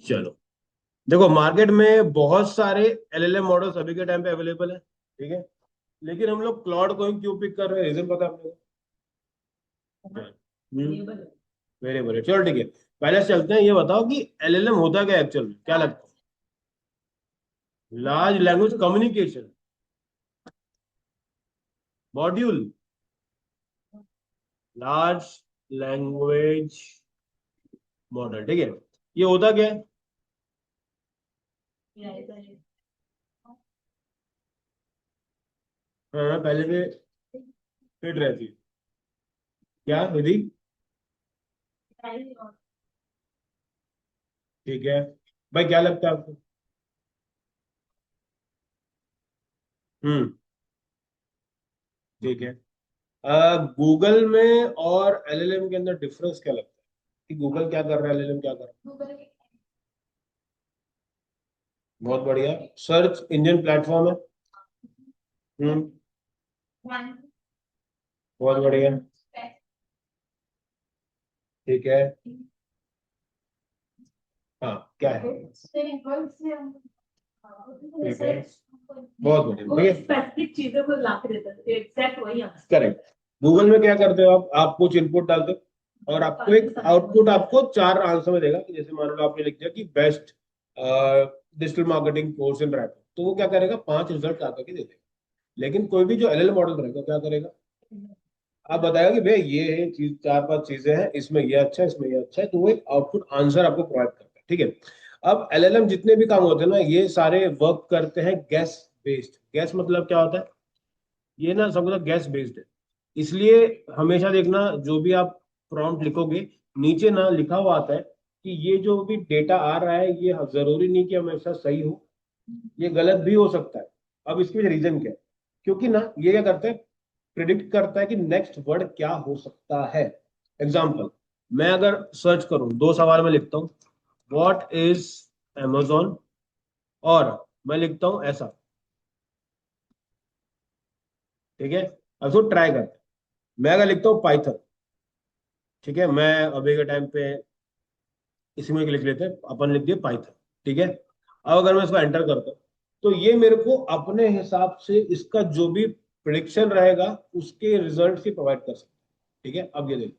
चलो, देखो मार्केट में बहुत सारे एलएलएम मॉडल्स अभी के टाइम पे अवेलेबल है, ठीक है। लेकिन हम लोग क्लाउड को ही क्यों पिक कर रहे हैं, रीजन पता है आपको? वेरिएबल है, चलो ठीक है। पहले से चलते हैं, ये बताओ कि एलएलएम होता क्या एक्चुअल में, क्या लगता है? Large language communication module, large language model, ठीक है। ये होता क्या है? हाँ, पहले से फिट रहती है, क्या विधि? ठीक है। भाई क्या लगता है आपको? हम्म, ठीक है। गूगल में और एलएलएम के अंदर डिफरेंस क्या लगता है, कि गूगल क्या कर रहा है, एलएलएम क्या कर रहा है? बहुत बढ़िया, सर्च इंजन प्लेटफॉर्म है। हम्म, बहुत बढ़िया, ठीक है। हाँ, क्या है? ठीक है, बहुत बढ़िया, ठीक है। स्पेसिफिक चीजों को ला के देता है, एग्जैक्ट वही आंसर। करेक्ट। गूगल में क्या करते हो आप कुछ इनपुट डालते हो और आपको एक आउटपुट आपको चार आंसर में देगा, कि जैसे मान लो आपने लिख दिया कि best digital marketing course in rapid, तो वो क्या करेगा, पांच रिजल्ट आकर के दे देगा। लेकिन कोई भी जो एलएल मॉडल रहेगा क्या करेगा, आप बताएगा कि भैया ये है चीज, चार पांच चीजें हैं, इसमें ये अच्छा है, इसमें ये अच्छा है, तो वो एक आउटपुट आंसर आपको प्रोवाइड करता है, ठीक है। अब एलएलएम जितने भी काम होते हैं ना, ये सारे वर्क करते हैं गैस बेस्ड। गैस मतलब क्या होता है? ये ना सब कुछ गैस बेस्ड है। इसलिए हमेशा देखना, जो भी आप प्रॉम्प्ट लिखोगे, नीचे ना लिखा हुआ आता है कि ये जो भी डेटा आ रहा है, ये जरूरी नहीं कि हमेशा सही हो, ये गलत भी हो सकता है। अब इसके रीजन क्या है? क्योंकि ना ये क्या करता है, प्रिडिक्ट करता है कि नेक्स्ट वर्ड क्या हो सकता है। एग्जाम्पल, मैं अगर सर्च करूं, दो सवाल में लिखता हूं, व्हाट इज amazon, और मैं लिखता हूं ऐसा, ठीक है। अब इसको ट्राई करते हैं। मैं अगर लिखता हूं पाइथन, ठीक है, मैं अभी के टाइम पे इसी में लिख लेते हैं, अपन लिख दिए पाइथन, ठीक है। अब अगर मैं इसको एंटर करता हूँ, तो ये मेरे को अपने हिसाब से इसका जो भी प्रिडिक्शन रहेगा, उसके रिजल्ट ही प्रोवाइड कर सकता है, ठीक है। अब ये देखो,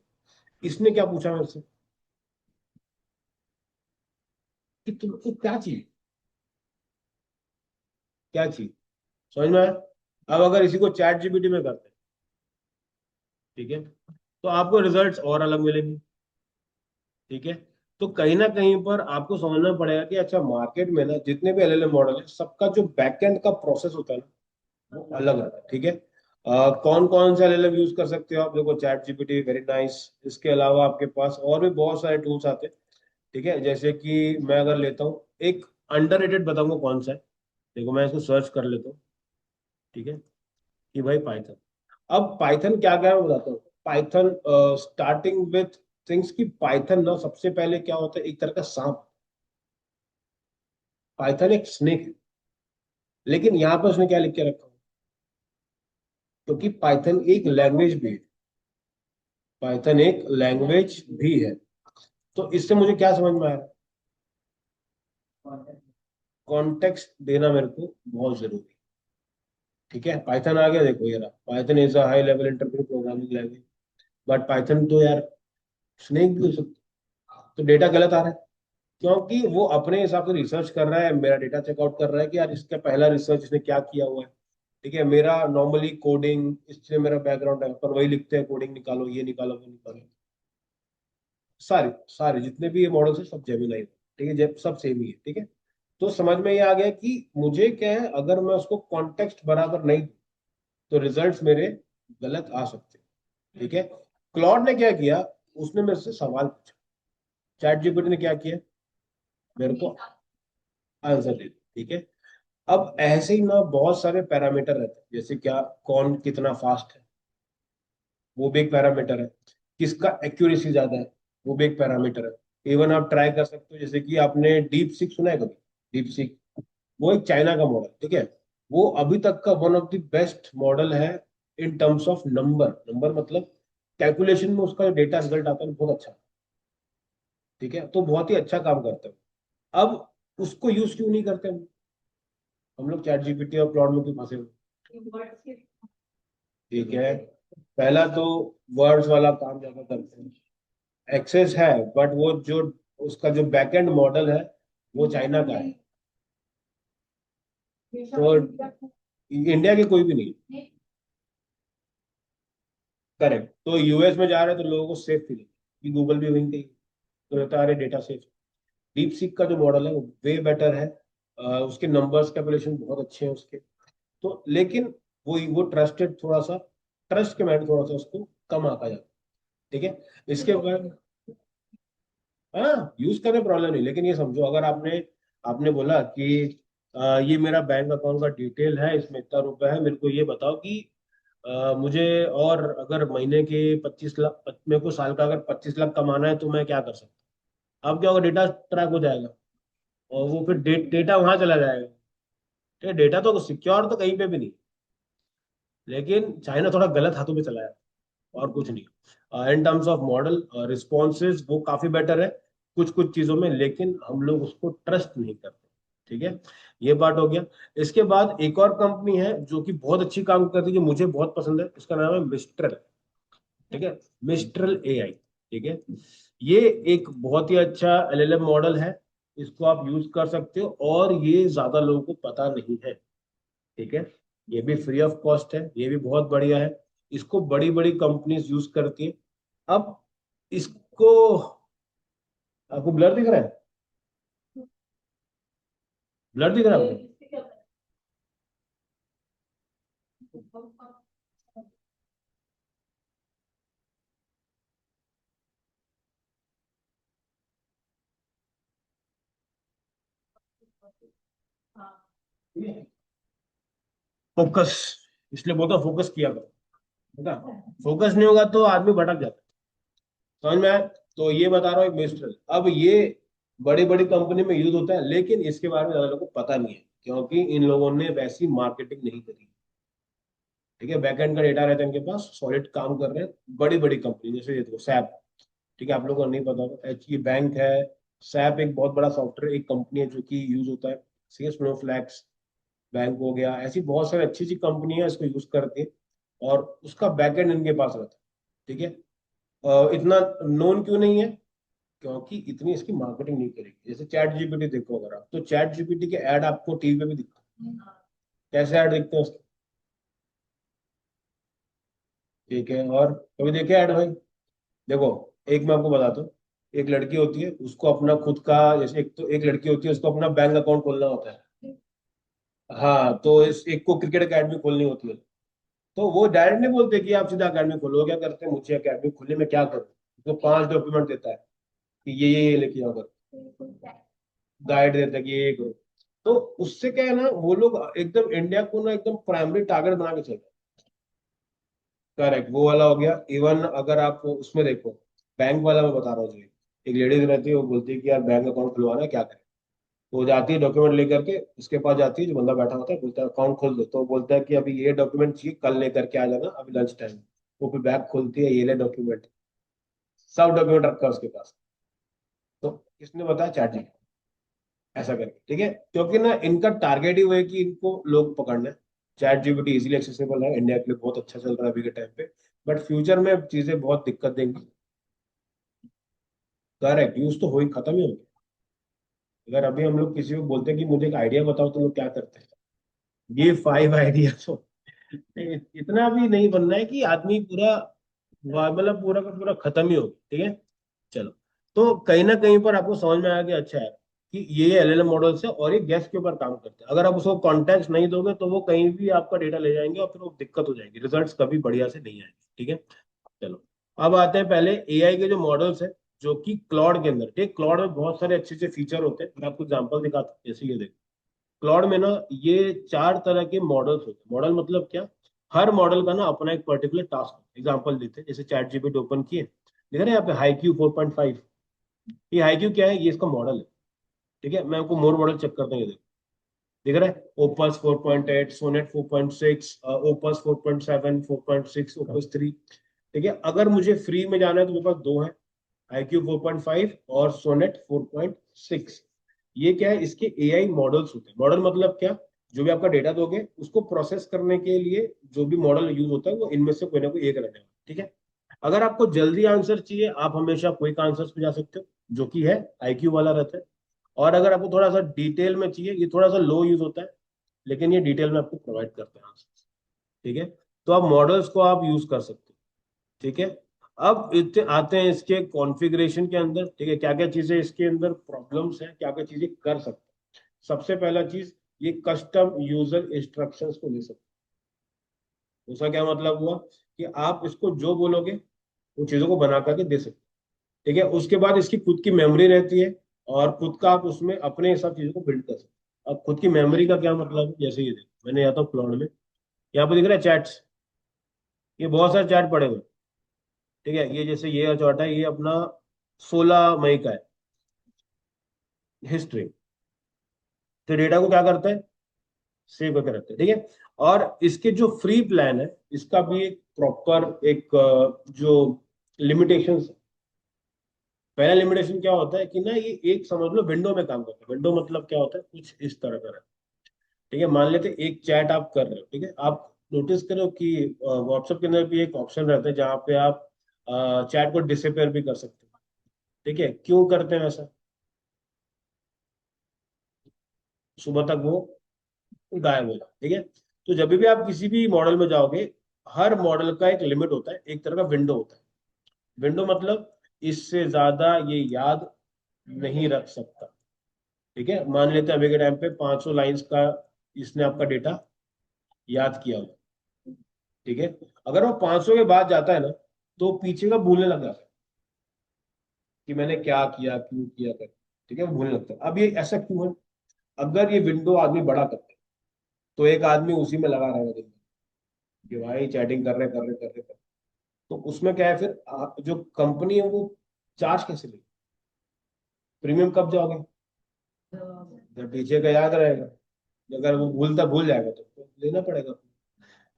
इसने क्या पूछा मेरे से, कि तुमको क्या चाहिए, क्या चाहिए, समझ में आया? अब अगर इसी को चैट जीपीटी में करते हैं, ठीक है, तो आपको रिजल्ट्स और अलग मिलेंगे, ठीक है। तो कहीं ना कहीं पर आपको समझना पड़ेगा कि अच्छा, मार्केट में ना जितने भी एलएलएम मॉडल है, सबका जो बैकएंड का प्रोसेस होता है ना, वो अलग है, ठीक है। कौन कौन से एलएलएम यूज कर सकते हो आप, देखो चैट जीपीटी वेरी नाइस। इसके अलावा आपके पास और भी बहुत सारे टूल्स आते हैं, ठीक है। जैसे कि मैं अगर लेता हूँ एक अंडररेटेड, बताऊंगा कौन सा है। देखो मैं इसको सर्च कर लेता हूँ, ठीक है, कि भाई पाइथन। अब पाइथन क्या क्या है मैं बताता हूँ। पाइथन स्टार्टिंग विथ थिंग्स, की पाइथन ना सबसे पहले क्या होता है, एक तरह का सांप। पाइथन एक स्नेक है, लेकिन यहाँ पर उसने क्या लिख के रखा, क्योंकि पाइथन एक लैंग्वेज भी है, पाइथन एक लैंग्वेज भी है। तो इससे मुझे क्या समझ में आ रहा है, कॉन्टेक्स्ट देना मेरे को बहुत जरूरी है, ठीक है। पाइथन आ गया, देखो ये रहा, Python is a high level interpret programming language. But Python तो यार स्नेक भी हो सकता है। तो डेटा गलत आ रहा है, क्योंकि वो अपने हिसाब से रिसर्च कर रहा है, मेरा डेटा चेकआउट कर रहा है कि यार इसका पहला रिसर्च इसने क्या किया हुआ है, ठीक है। मेरा नॉर्मली कोडिंग, इससे मेरा बैकग्राउंड है, पर वही लिखते हैं कोडिंग निकालो, ये निकालो, वो निकालो। सारे सारे जितने भी ये मॉडल्स है, सब जेमिनाई, ठीक है, जब सब सेम ही है, ठीक है। तो समझ में ये आ गया कि मुझे क्या है, अगर मैं उसको कॉन्टेक्स्ट बराबर नहीं दूं, तो रिजल्ट्स मेरे गलत आ सकते हैं, ठीक है। क्लॉड ने क्या किया, उसने मेरे से सवाल पूछा, चैट जीपीटी ने क्या किया, मेरे को आंसर दे दिया, ठीक है। अब ऐसे ही ना बहुत सारे पैरामीटर रहते हैं, जैसे क्या, कौन कितना फास्ट है, वो भी एक पैरामीटर है। किसका एक्यूरेसी ज्यादा है, वो भी एक पैरामीटर है। इवन आप ट्राई कर सकते हो, जैसे कि आपने डीप सीक सुना है कभी? डीप सीक, वो एक चाइना का मॉडल, ठीक है। वो अभी तक का one of the best model है, in terms of number. Number मतलब कैलकुलेशन में उसका डेटा रिजल्ट आता है बहुत अच्छा, ठीक है। तो बहुत ही अच्छा काम करता है, अब उसको यूज क्यों नहीं करते हम लोग चैट जीपीटी और क्लाउड में क्यों फंसे हुए? ठीक है, पहला तो वर्ड्स वाला काम ज्यादा करते हैं, एक्सेस है, बट वो जो उसका जो बैकएंड मॉडल है वो चाइना का है, तो इंडिया के कोई भी नहीं। करेक्ट, तो यूएस में जा रहे हैं तो लोगों को सेफ फील कि गूगल भी वहीं पे ही, तो रहता है डेटा सेफ। डीप सीक का जो मॉडल है वो वे बेटर है, उसके नंबर्स कैलकुलेशन बहुत अच्छे हैं उसके, तो लेकिन वो ट्रस्टेड थोड़ा सा, ट्रस्ट के मैटर थोड़ा सा उसको कम आता जाता है। ठीक है, इसके बाद हाँ यूज करने प्रॉब्लम नहीं, लेकिन ये समझो अगर आपने आपने बोला कि ये मेरा बैंक अकाउंट का डिटेल है, इसमें इतना रुपया है, मेरे को ये बताओ कि मुझे और अगर महीने के 25 लाख, मेरे को साल का अगर 25 लाख कमाना है तो मैं क्या कर सकता हूँ? अब क्या होगा, डेटा ट्रैक हो जाएगा और वो फिर डेटा वहां चला जाएगा। ठीक है, डेटा तो सिक्योर तो कहीं पे भी नहीं, लेकिन चाइना थोड़ा गलत हाथों में चला है, और कुछ नहीं। इन टर्म्स ऑफ मॉडल रिस्पॉन्सेज वो काफी बेटर है कुछ कुछ चीजों में, लेकिन हम लोग उसको ट्रस्ट नहीं करते। ठीक है, ये बात हो गया। इसके बाद एक और कंपनी है जो कि बहुत अच्छी काम करती है, जो मुझे बहुत पसंद है, इसका नाम है मिस्ट्रल। ठीक है, मिस्ट्रल एआई। ठीक है, ये एक बहुत ही अच्छा एलएलएम मॉडल है, इसको आप यूज कर सकते हो, और ये ज्यादा लोगों को पता नहीं है। ठीक है, ये भी फ्री ऑफ कॉस्ट है, ये भी बहुत बढ़िया है, इसको बड़ी बड़ी कंपनीज यूज करती है। अब इसको, आपको ब्लर दिख रहा है? ब्लर दिख रहा है आपको? फोकस, इसलिए बोलता फोकस किया करो, फोकस नहीं होगा तो आदमी भटक जाता है, समझ में आया? तो ये बता रहा हूँ एक मिस्टर, अब ये बड़ी बड़ी कंपनी में यूज होता है, लेकिन इसके बारे में ज्यादा लोगों को पता नहीं है, क्योंकि इन लोगों ने वैसी मार्केटिंग नहीं करी। ठीक है, बैकएंड का डेटा रहता है इनके पास, सॉलिड काम कर रहे हैं बड़ी बड़ी कंपनी, जैसे ये देखो सैप। ठीक है, आप लोगों को नहीं पता होगा, एच ये बैंक है, सैप एक बहुत बड़ा सॉफ्टवेयर एक कंपनी है जो कि यूज होता है। ठीक है, स्नोफ्लैक्स बैंक हो गया, ऐसी बहुत सारी अच्छी अच्छी कंपनी है इसको यूज करके, और उसका बैकएंड इनके पास रहता है। ठीक है, इतना नोन क्यों नहीं है? क्योंकि इतनी इसकी मार्केटिंग नहीं करेगी। जैसे चैट जीपीटी देखो अगर आप, तो चैट जीपीटी के ऐड आपको टीवी पे भी दिखते हैं, कैसे ऐड दिखते हैं उसके? ठीक है, और कभी देखे ऐड भाई? देखो, एक मैं आपको बताता हूँ, एक लड़की होती है उसको अपना खुद का, जैसे एक तो एक लड़की होती है उसको अपना बैंक अकाउंट खोलना होता है। हाँ, तो इस एक को क्रिकेट अकेडमी खोलनी होती है, तो वो डायरेक्ट नहीं बोलते कि आप सीधा अकेडमी खोलो, क्या करते हैं, मुझे अकेडमी खोलने में क्या करूँ, तो 5 डॉक्यूमेंट देता है कि ये लेके आओ, गाइड देता है कि ये करो। तो उससे क्या है ना, वो लोग एकदम इंडिया को ना एकदम प्राइमरी टारगेट बना के चल रहे हैं। करेक्ट, वो वाला हो गया। इवन अगर आप उसमें देखो, बैंक वाला मैं बता रहा हूँ, जो एक लेडीज रहती है वो बोलती है कि यार बैंक अकाउंट खुलवाना है, क्या करें? वो जाती है डॉक्यूमेंट लेकर के, उसके पास जाती है, जो बंदा बैठा होता है बोलता है अकाउंट खोल दो, तो वो बोलता है कि अभी ये डॉक्यूमेंट चाहिए, कल लेकर के आ जाना, अभी लंच टाइम। वो फिर बैग खोलती है, ये ले डॉक्यूमेंट, सब डॉक्यूमेंट रखा है उसके पास। तो किसने बताया? चैट, ऐसा करके। ठीक है, क्योंकि ना इनका टारगेट ही वो है कि इनको लोग पकड़ना है। चैट जीपीटी इजिली एक्सेसिबल है, इंडिया के लिए बहुत अच्छा चल रहा है अभी के टाइम पे, बट फ्यूचर में चीजें बहुत दिक्कत देंगी। करेक्ट, यूज तो हो ही, खत्म ही हो गया। अगर अभी हम लोग किसी को बोलते हैं कि मुझे एक आइडिया बताओ, तो लोग क्या करते हैं? ये 5 आइडिया, तो इतना भी नहीं बनना है कि आदमी पूरा मतलब पूरा का पूरा खत्म ही हो। ठीक है, चलो, तो कहीं ना कहीं पर आपको समझ में आया कि अच्छा है कि ये एलएलएम मॉडल्स है और ये गैस के ऊपर काम करते हैं, अगर आप उसको कॉन्टेक्स्ट नहीं दोगे तो वो कहीं भी आपका डेटा ले जाएंगे और फिर वो दिक्कत हो जाएगी, रिजल्ट्स कभी बढ़िया से नहीं आएंगे। ठीक है, चलो, अब आते हैं पहले एआई के जो मॉडल्स है, जो कि क्लॉड के अंदर। ठीक, क्लॉड में बहुत सारे अच्छे अच्छे फीचर होते हैं, मैं आपको एग्जांपल दिखाता हूँ, जैसे ये देखो, क्लॉड में ना ये 4 तरह के मॉडल्स होते हैं। मॉडल मतलब क्या? हर मॉडल का ना अपना एक पर्टिकुलर टास्क, एग्जांपल देते हैं, जैसे चैट जीपीटी ओपन किए, देख रहे हैं यहाँ पे हाईक्यू 4.5, ये हाईक्यू क्या है? ये इसका मॉडल है। ठीक है, मैं आपको मोर मॉडल चेक करता हूँ, ये देखो, दिख रहा है, ओपस 4.8, सोनेट 4.6, ओपस 4.7, 4.6, ओपस 3। ठीक है, अगर मुझे फ्री में जाना है तो मेरे पास दो है, iq 4.5 और सोनेट 4.6। ये क्या है, इसके एआई मॉडल्स होते हैं। मॉडल मतलब क्या, जो भी आपका डेटा दोगे उसको प्रोसेस करने के लिए जो भी मॉडल यूज होता है वो इनमें से कोई ना कोई एक रहने वाला है, ठीक है। अगर आपको जल्दी आंसर चाहिए आप हमेशा क्विक आंसर्स पे जा सकते हो, जो कि है आईक्यू वाला रहता है। और अगर आपको थोड़ा सा डिटेल में चाहिए, ये थोड़ा सा लो यूज होता है, लेकिन ये डिटेल में आपको प्रोवाइड करते हैं आंसर, ठीक है। तो आप मॉडल्स को आप यूज कर सकते हो, ठीक है। अब इतने आते हैं इसके कॉन्फ़िगरेशन के अंदर, ठीक है, क्या क्या चीजें इसके अंदर प्रॉब्लम्स हैं, क्या क्या चीजें कर सकते हैं। सबसे पहला चीज, ये कस्टम यूजर इंस्ट्रक्शंस को ले सकते हैं। उसका क्या मतलब हुआ कि आप इसको जो बोलोगे उन चीजों को बना करके दे सकते हैं, ठीक है। उसके बाद इसकी खुद की मेमोरी रहती है, और खुद का आप उसमें अपने हिसाब चीजों को बिल्ड कर सकते हैं। अब खुद की मेमोरी का क्या मतलब है, जैसे ये देखो मैंने यहाँ तो क्लाउड में, यहाँ पे दिख रहा है चैट्स, ये बहुत सारे चैट पड़े हुए, ठीक है। ये जैसे ये चौथा है, ये अपना 16 मई का है हिस्ट्री। तो डेटा को क्या करता है, सेव करके रखते हैं, ठीक है। और इसके जो फ्री प्लान है इसका भी एक प्रॉपर एक जो लिमिटेशंस। पहला लिमिटेशन क्या होता है कि ना, ये एक समझ लो विंडो में काम करता है। विंडो मतलब क्या होता है, कुछ इस तरह का है, ठीक है। मान लेते हैं एक चैट आप कर रहे हो, ठीक है। आप नोटिस करो कि व्हाट्सएप के अंदर भी एक ऑप्शन रहता है जहाँ पे आप चैट को डिसअपेयर भी कर सकते हो, ठीक है। क्यों करते हैं ऐसा, सुबह तक वो गायब हो जाए, ठीक है। तो जब भी आप किसी भी मॉडल में जाओगे, हर मॉडल का एक लिमिट होता है, एक तरह का विंडो होता है। विंडो मतलब इससे ज्यादा ये याद नहीं रख सकता, ठीक है। मान लेते हैं अभी के टाइम पे 500 लाइंस का इसने आपका डेटा याद किया हो, ठीक है। अगर वो 500 के बाद जाता है ना, तो पीछे का भूलने लग जाता है कि मैंने क्या किया, क्यों किया कर, ठीक है, वो भूलने लगता है। अब ये ऐसा क्यों है, अगर ये विंडो आदमी बड़ा करते हैं, तो एक आदमी उसी में लगा रहेगा दिन भर, कि भाई चैटिंग कर रहे कर रहे कर रहे कर रहे। तो उसमें क्या है फिर, जो कंपनी है वो चार्ज कैसे लेगी, प्रीमियम कब जाओगे, जब पीछे का याद रहेगा। अगर वो भूल जाएगा तो लेना पड़ेगा।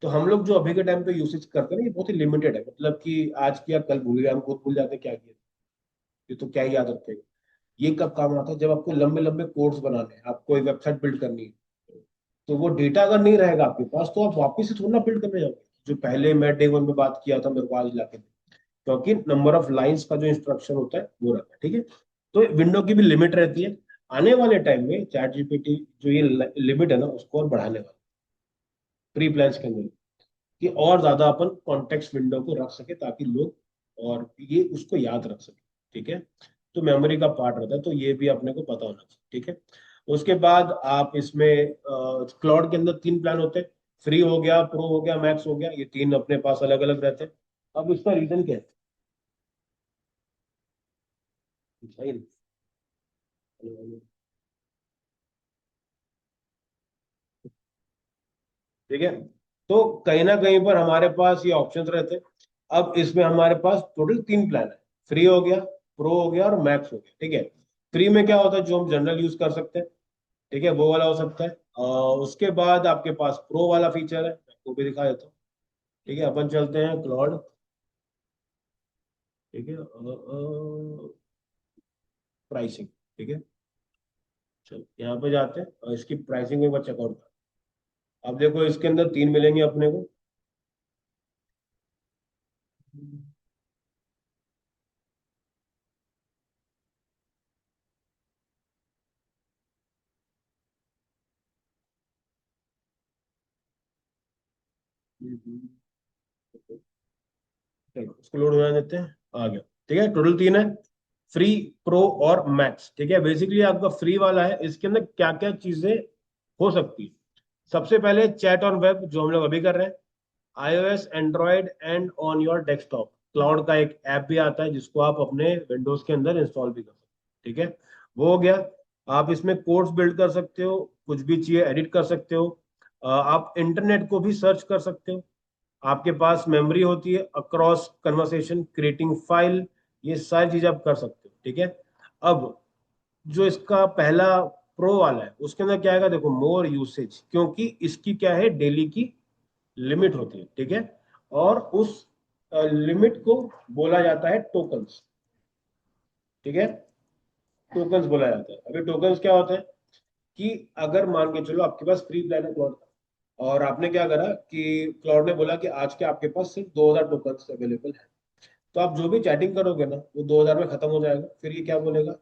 तो हम लोग जो अभी के टाइम पे यूसेज करते हैं ना, ये बहुत ही लिमिटेड है, मतलब कि आज किया कल भूल गया, हम खुद भूल जाते हैं क्या किया, ये तो क्या ही याद रखेगा। ये कब काम आता है, जब आपको लंबे लंबे कोड्स बनाने हैं, आपको एक वेबसाइट बिल्ड करनी है, तो वो डेटा अगर नहीं रहेगा आपके पास, तो आप वापस से थोड़ा ना बिल्ड करने जाओगे। जो पहले मैं डे वन में बात किया था, मेरे को आज लाके दे, क्योंकि नंबर ऑफ लाइंस का जो इंस्ट्रक्शन होता है वो रहता है, ठीक है। तो विंडो की भी लिमिट रहती है। आने वाले टाइम में चैट जीपीटी जो ये लिमिट है ना, उसको और बढ़ाने वाला प्री प्लान्स के अंदर, कि और ज्यादा अपन कॉन्टेक्स्ट विंडो को रख सके, ताकि लोग और ये उसको याद रख सके, ठीक है। तो मेमोरी का पार्ट रहता है, तो ये भी अपने को पता होना चाहिए, ठीक है। उसके बाद आप इसमें क्लाउड के अंदर 3 प्लान होते हैं, फ्री हो गया, प्रो हो गया, मैक्स हो गया, ये 3 अपने पास अलग अलग रहते हैं। अब इसका रीजन क्या है, सही नहीं, ठीक है। तो कहीं ना कहीं पर हमारे पास ये ऑप्शंस रहते हैं। अब इसमें हमारे पास टोटल 3 प्लान है, फ्री हो गया, प्रो हो गया और मैक्स हो गया, ठीक है। फ्री में क्या होता है, जो हम जनरल यूज कर सकते हैं, ठीक है, वो वाला हो सकता है। उसके बाद आपके पास प्रो वाला फीचर है, मैं वो भी दिखा देता हूँ, ठीक है। अपन चलते हैं क्लॉड, ठीक है, प्राइसिंग, ठीक है। चलो यहाँ पे जाते हैं और इसकी प्राइसिंग एक बार चेकआउट कर। अब देखो इसके अंदर 3 मिलेंगे अपने को। चलो उसको लोड होने देते हैं, आ गया, ठीक है। टोटल 3 है, फ्री, प्रो और मैक्स, ठीक है। बेसिकली आपका फ्री वाला है, इसके अंदर क्या क्या चीजें हो सकती है। सबसे पहले चैट ऑन वेब, जो हम लोग अभी कर रहे हैं, iOS Android and on your desktop. Cloud का एक ऐप भी आता है जिसको आप अपने विंडोज के अंदर इंस्टॉल भी कर सकते हैं, ठीक है। वो हो गया। आप इसमें कोड्स बिल्ड कर सकते हो, कुछ भी चाहिए एडिट कर सकते हो, आप इंटरनेट को भी सर्च कर सकते हो, आपके पास मेमोरी होती है अक्रॉस कन्वर्सेशन, क्रिएटिंग फाइल, ये सारी चीजें आप कर सकते हो, ठीक है। अब जो इसका पहला प्रो वाला है, उसके अंदर क्या आएगा देखो, मोर यूसेज, क्योंकि इसकी क्या है, डेली की लिमिट होती है, ठीक है। और उस लिमिट को बोला जाता है टोकन्स, ठीक है। टोकन्स बोला जाता है। अभी टोकन्स क्या होता है कि अगर मान के चलो आपके पास फ्री प्लान है क्लाउड का, और आपने क्या करा कि क्लाउड ने बोला कि आज के आपके पास सिर्फ 2000 टोकन्स अवेलेबल है, तो आप जो भी चैटिंग करोगे ना वो 2000 में खत्म हो जाएगा। फिर ये क्या बोलेगा,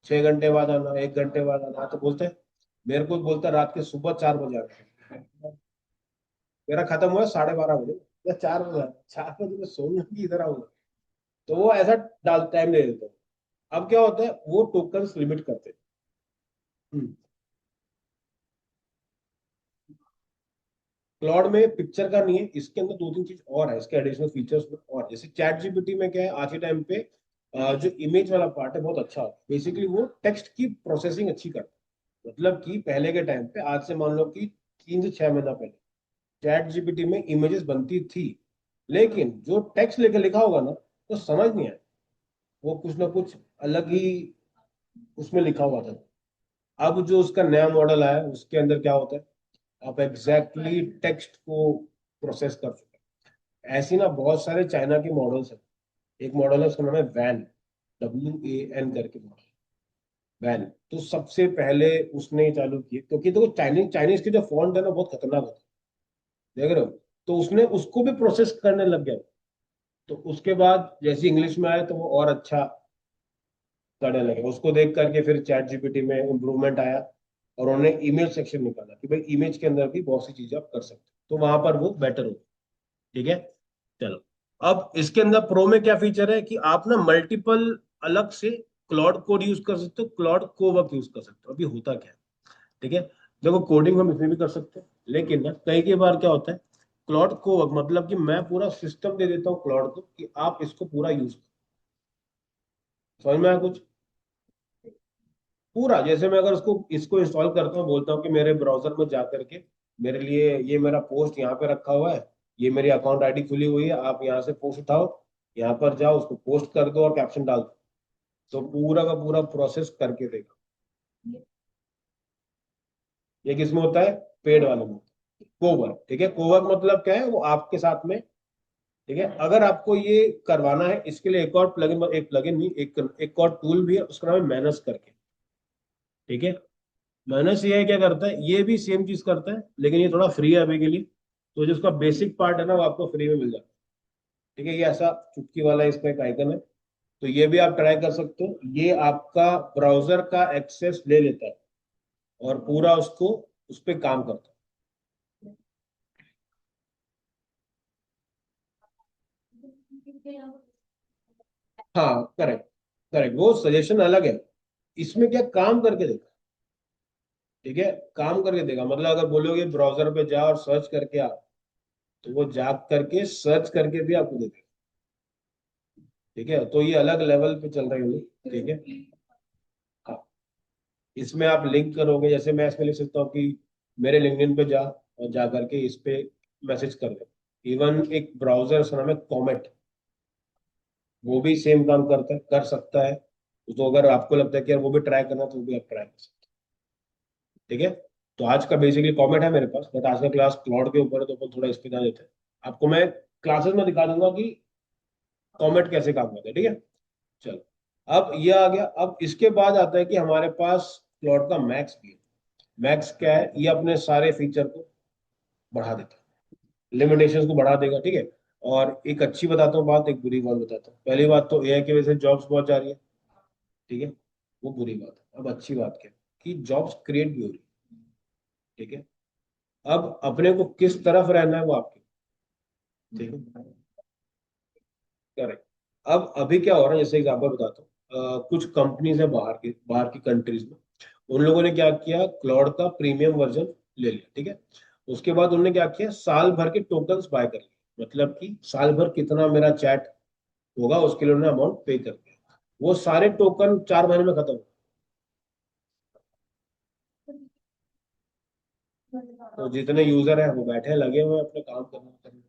6 घंटे बाद आना, 1 घंटे बाद आना। तो बोलते हैं, मेरे को बोलता है रात के सुबह 4 बजे आना, मेरा खत्म हुआ 12:30 बजे या 4 बजे आना, 4 बजे मैं सोने की इधर आऊंगा। तो वो ऐसा डाल टाइम दे देता है। अब क्या होता है, वो टोकन्स लिमिट करते हैं। हम्म। क्लाउड में पिक्चर का नहीं है, इसके अंदर दो तीन चीज और है, इसके एडिशनल फीचर्स में। और जैसे चैट जीपीटी में क्या है आज के टाइम पे, जो इमेज वाला पार्ट है बहुत अच्छा है। बेसिकली वो टेक्स्ट की प्रोसेसिंग अच्छी करता है। मतलब कि पहले के टाइम पे, आज से मान लो कि 3 से 6 महीना पहले चैट जीपीटी में इमेजेस बनती थी, लेकिन जो टेक्स्ट लेके लिखा होगा ना तो समझ नहीं आया, वो कुछ ना कुछ अलग ही उसमें लिखा हुआ था। अब जो उसका नया मॉडल आया उसके अंदर क्या होता है, आप एग्जैक्टली टेक्स्ट को प्रोसेस कर चुके हैं। ऐसी ना बहुत सारे चाइना के मॉडल्स हैं। एक मॉडल है उसका नाम है वैन, WAN करके मॉडल, वैन। तो सबसे पहले उसने ये चालू किए, क्योंकि तो चाइनीज चाइनीज के जो फॉन्ट है ना बहुत खतरनाक होता है, देख रहे हो। तो उसने उसको भी प्रोसेस करने लग गया। तो उसके बाद जैसे इंग्लिश में आया तो वो और अच्छा करने लगे। उसको देख करके फिर चैट जीपीटी में इम्प्रूवमेंट आया, और उन्होंने ईमेल सेक्शन निकाला कि भाई इमेज के अंदर भी बहुत सी चीजें आप कर सकते हो, तो वहां पर वो बेटर हो। ठीक है, चलो। अब इसके अंदर प्रो में क्या फीचर है कि आप ना मल्टीपल अलग से क्लाउड कोड यूज कर सकते हो, क्लाउड कोवर्क यूज कर सकते हो। अभी होता क्या है, ठीक है, देखो कोडिंग हम इसमें भी कर सकते हैं, लेकिन ना कई कई बार क्या होता है, क्लाउड कोवर्क मतलब कि मैं पूरा सिस्टम दे देता हूँ क्लाउड को कि आप इसको पूरा यूज करो। समझ में आया कुछ, पूरा। जैसे मैं अगर उसको इसको इंस्टॉल करता हूँ, बोलता हूँ कि मेरे ब्राउजर में जा करके मेरे लिए ये मेरा पोस्ट यहाँ पे रखा हुआ है, ये मेरी अकाउंट आईडी खुली हुई है, आप यहाँ से पोस्ट उठाओ, यहाँ पर जाओ, उसको पोस्ट कर दो और कैप्शन डाल दो, तो पूरा का पूरा प्रोसेस करके देगा। ये किसमें होता है, पेड वाले में। कोवर्क, ठीक है, कोवर्क मतलब क्या है, वो आपके साथ में। ठीक है, अगर आपको ये करवाना है, इसके लिए एक और प्लगइन, एक प्लगइन नहीं, एक और टूल भी है, उसका नाम है मैनस करके। ठीक है, मैनस ये क्या करता है, ये भी सेम चीज करता है, लेकिन ये थोड़ा फ्री है अभी के लिए। तो जो उसका बेसिक पार्ट है ना वो आपको फ्री में मिल जाता है। ठीक है, ये ऐसा चुटकी वाला इसका एक आइकन है, तो ये भी आप ट्राई कर सकते हो। ये आपका ब्राउजर का एक्सेस ले लेता है और पूरा उसको उस पर काम करता है। हाँ, करेक्ट, करेक्ट, वो सजेशन अलग है। इसमें क्या काम करके देखा, ठीक है, काम करके देगा। मतलब अगर बोलोगे ब्राउजर पे जा और सर्च करके आ, तो वो जा करके सर्च करके भी आपको देगा। ठीक है, तो ये अलग लेवल पे चल रही है। ठीक है, हाँ, इसमें आप लिंक करोगे, जैसे मैं इसमें लिख सकता हूँ कि मेरे लिंक्डइन पे जा, और जा करके इस पे मैसेज कर दे। इवन एक ब्राउजर का नाम है कॉमेट, वो भी सेम काम करता है, कर सकता है। तो अगर आपको लगता है कि यार वो भी ट्राई करना, तो वो भी आप ट्राई कर सकते हैं। ठीक है, तो आज का बेसिकली कॉमेट है मेरे पास, बट आज का क्लास क्लाउड के ऊपर है, तो अपन थोड़ा इस पे ध्यान देते हैं। आपको मैं क्लासेस में दिखा दूंगा कि कॉमेट कैसे काम करता है। ठीक है, चलो। अब ये आ गया। अब इसके बाद आता है कि हमारे पास क्लाउड का मैक्स भी है। मैक्स क्या है, ये अपने सारे फीचर को बढ़ा देता है, लिमिटेशंस को बढ़ा देगा। ठीक है, और एक अच्छी बताता हूँ बात, एक बुरी बात बताता हूँ। पहली बात तो एआई की वजह से जॉब्स बहुत जा रही है। ठीक है, वो बुरी बात है। अब अच्छी बात क्या है कि जॉब्स क्रिएट भी हो रही है। ठीक है, अब अपने को किस तरफ रहना है वो आपके। ठीक है, करेक्ट। अब अभी क्या हो रहा है, जैसे एग्जाम्पल बताता हूँ, कुछ कंपनीज है बाहर की कंट्रीज में, उन लोगों ने क्या किया, क्लाउड का प्रीमियम वर्जन ले लिया। ठीक है, उसके बाद उन्होंने क्या किया, साल भर के टोकन्स बाय कर लिए। मतलब कि साल भर कितना मेरा चैट होगा उसके लिए उन्होंने अमाउंट पे कर दिया। वो सारे टोकन 4 महीने में खत्म हो। तो जितने यूजर है वो बैठे लगे हुए हैं अपने काम करने।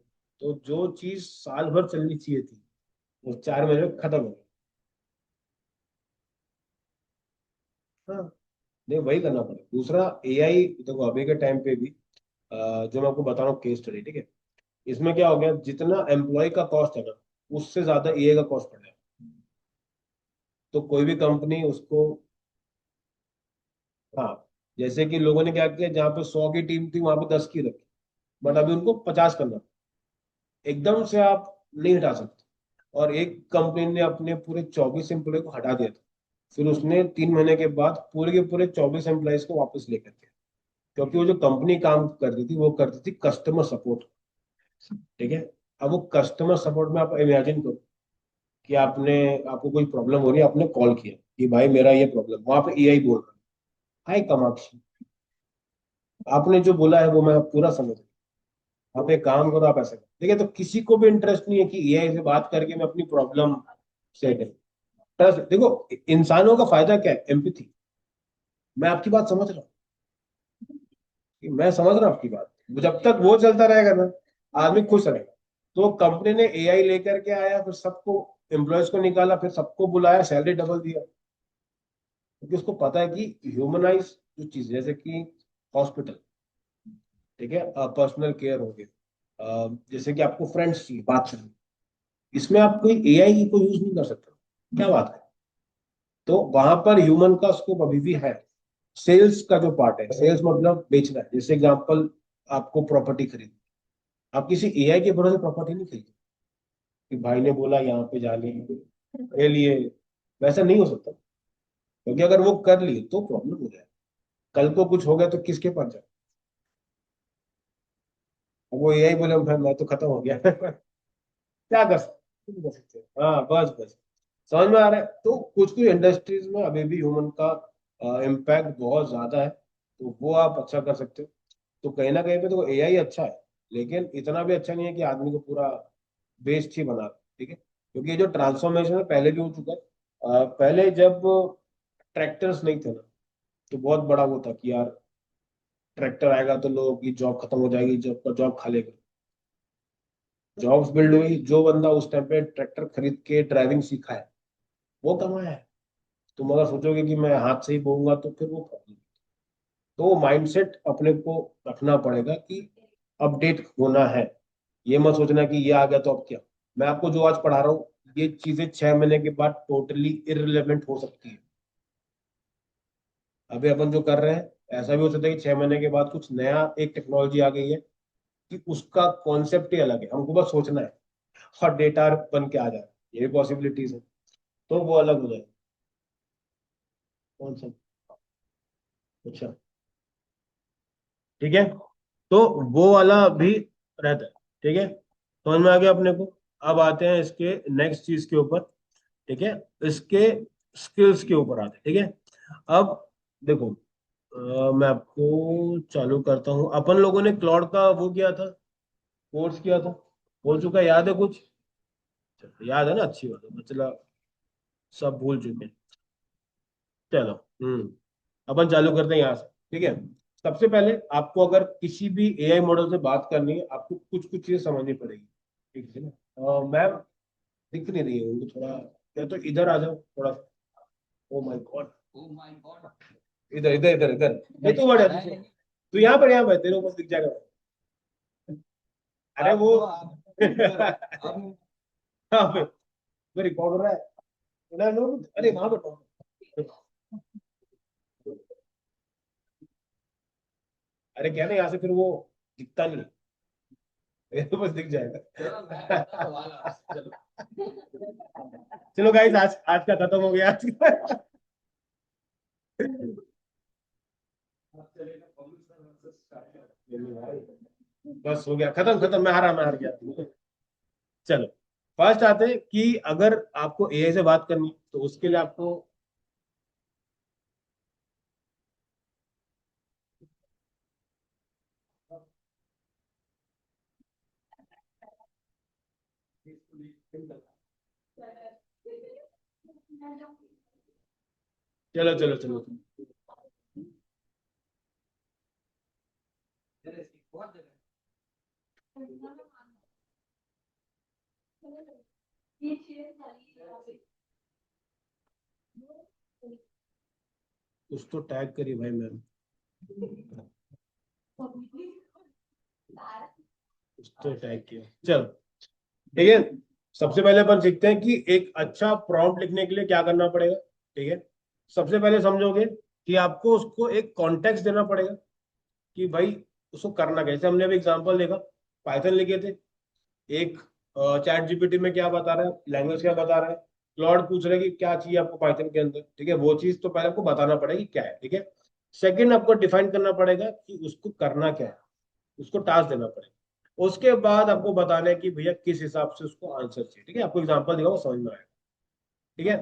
तो जो चीज साल भर चलनी चाहिए थी वो 4 महीने में खत्म हो गई। हाँ, नहीं, वही करना पड़ेगा। दूसरा, एआई देखो अभी के टाइम पे भी, जो मैं आपको बता रहा हूँ केस स्टडी। ठीक है, इसमें क्या हो गया, जितना एम्प्लॉय का कॉस्ट है ना, उससे ज्यादा एआई का कॉस्ट पड़ रहा है। तो कोई भी कंपनी उसको हाँ, जैसे कि लोगों ने क्या किया, जहाँ पे 100 की टीम थी वहां पे 10 की रखी, बट अभी उनको 50 करना, एकदम से आप नहीं हटा सकते। और एक कंपनी ने अपने पूरे 24 एम्प्लॉय को हटा दिया था, फिर उसने 3 महीने के बाद पूरे के पूरे 24 एम्प्लॉयज को वापस लेकर के, क्योंकि वो जो कंपनी काम करती थी वो करती थी कस्टमर सपोर्ट। ठीक है, अब वो कस्टमर सपोर्ट में आप इमेजिन करो कि आपको कोई प्रॉब्लम हो रही है, आपने कॉल किया कि भाई मेरा ये प्रॉब्लम, वहां पे एआई बोल रहा है, हाय कामाक्षी, आपने जो बोला है वो मैं पूरा समझ रहा हूँ, आप एक काम करो, आप ऐसा करो। ठीक है, तो किसी को भी इंटरेस्ट नहीं है कि एआई से बात करके मैं अपनी प्रॉब्लम से करूं। ट्रस्ट देखो, इंसानों का फायदा क्या है, एम्पैथी। मैं आपकी बात समझ रहा हूँ, कि मैं समझ रहा हूँ आपकी बात, जब तक वो चलता रहेगा ना, आदमी खुश रहेगा। तो कंपनी ने एआई लेकर के आया, फिर सबको, एम्प्लॉयज को निकाला, फिर सबको बुलाया, सैलरी डबल दिया, क्योंकि उसको पता है कि ह्यूमनाइज जो चीज, जैसे कि हॉस्पिटल, ठीक है, पर्सनल केयर हो गया, जैसे कि आपको फ्रेंड्स चाहिए बात करनी, इसमें आप कोई एआई को यूज नहीं कर सकते, क्या बात है। तो वहां पर ह्यूमन का स्कोप अभी भी है। सेल्स का जो पार्ट है, सेल्स मतलब बेचना है, जैसे एग्जांपल, आपको प्रॉपर्टी खरीदनी, आप किसी एआई के भरोसे प्रॉपर्टी नहीं खरीदते कि भाई ने बोला यहाँ पे जाने के लिए, वैसा नहीं हो सकता, क्योंकि अगर वो कर लिए तो प्रॉब्लम हो जाए, कल को कुछ हो गया तो किसके पास जाए। अब वो एआई बोले भाई मैं तो खत्म हो गया क्या कर सकते, कुछ नहीं कर सकते। हाँ, बस बस, समझ में आ रहा है। तो कुछ कुछ इंडस्ट्रीज में अभी भी ह्यूमन का इम्पैक्ट बहुत ज्यादा है, तो वो आप अच्छा कर सकते हो। तो कहीं ना कहीं पे तो एआई अच्छा है, लेकिन इतना भी अच्छा नहीं है कि आदमी को पूरा बेस्ट ही बना दे, ठीक है, क्योंकि ये जो ट्रांसफॉर्मेशन है पहले भी हो चुका है। पहले जब ट्रैक्टर्स नहीं थे ना, तो बहुत बड़ा वो था कि यार ट्रैक्टर आएगा तो लोगों की जॉब खत्म हो जाएगी, जॉब जॉब खा लेगा। जॉब्स बिल्ड हुई, जो बंदा उस टाइम पे ट्रैक्टर खरीद के ड्राइविंग सीखा है वो कमाया है। तुम अगर सोचोगे कि मैं हाथ से ही बोऊंगा तो फिर वो प्रॉब्लम। तो माइंडसेट अपने को रखना पड़ेगा कि अपडेट होना है। ये मत सोचना कि ये आ गया तो अब क्या। मैं आपको जो आज पढ़ा रहा हूँ, ये चीजें 6 महीने के बाद टोटली इररिलेवेंट हो सकती है। अभी अपन जो कर रहे हैं, ऐसा भी हो सकता है कि 6 महीने के बाद कुछ नया एक टेक्नोलॉजी आ गई है कि उसका कॉन्सेप्ट ही अलग है, हमको बस सोचना है और डेटा बन के आ जाए, ये भी पॉसिबिलिटीज है, तो वो अलग हो जाए। कौन सा? अच्छा, ठीक है, तो वो वाला भी रहता है। ठीक है, समझ में आ गया अपने को। अब आते हैं इसके नेक्स्ट चीज के ऊपर, ठीक है, इसके स्किल्स के ऊपर आते हैं। ठीक है, अब देखो, मैं आपको चालू करता हूँ। अपन लोगों ने क्लाउड का वो किया था, कोर्स किया था, हो चुका है, याद है कुछ? चलो, याद है ना, अच्छी बात है, मतलब सब भूल चुके हैं। चलो, अपन चालू करते हैं यहाँ से। ठीक है, सबसे पहले आपको अगर किसी भी एआई मॉडल से बात करनी है, आपको कुछ कुछ चीजें समझनी पड़ेगी। ठीक है ना, मैम दिख नहीं रही है उनको, थोड़ा या तो इधर आ जाओ थोड़ा सा। ओ माय गॉड, इधर इधर इधर इधर, ये तो बड़ा तू यहाँ पर तेरे को बस दिख जाएगा। अरे वो हाँ पे रिकॉर्ड हो रहा है अरे वहां पर, अरे क्या ना, यहाँ से फिर वो दिखता नहीं है, ये तो बस दिख जाएगा चलो, चलो गाइस, आज आज का खत्म हो गया आज का बस हो गया, खत्म खत्म, मैं हार गया। चलो, फर्स्ट आते हैं कि अगर आपको एआई से बात करनी है, तो उसके लिए आपको, चलो चलो चलो, कुछ तो टैग करिए भाई मैम, कुछ तो टैग किया, चलो, ठीक है। सबसे पहले अपन सीखते हैं कि एक अच्छा प्रॉम्प्ट लिखने के लिए क्या करना पड़ेगा। ठीक है, सबसे पहले समझोगे कि आपको उसको एक कॉन्टेक्स्ट देना पड़ेगा कि भाई उसको करना क्या। जैसे हमने अभी एग्जांपल देखा, पाइथन लिखे थे, एक चैट जीपीटी में क्या बता रहा है, लैंग्वेज क्या बता रहा है, क्लॉड पूछ रहा है कि क्या चाहिए आपको पाइथन के अंदर, ठीक है, वो चीज तो पहले आपको बताना पड़ेगा कि क्या है, ठीक है। सेकंड आपको डिफाइन करना पड़ेगा कि उसको करना क्या है, उसको टास्क देना पड़ेगा। उसके बाद आपको बताना है कि भैया किस हिसाब से उसको आंसर चाहिए, ठीक है, आपको एग्जांपल दिखाओ समझ में आएगा, ठीक है।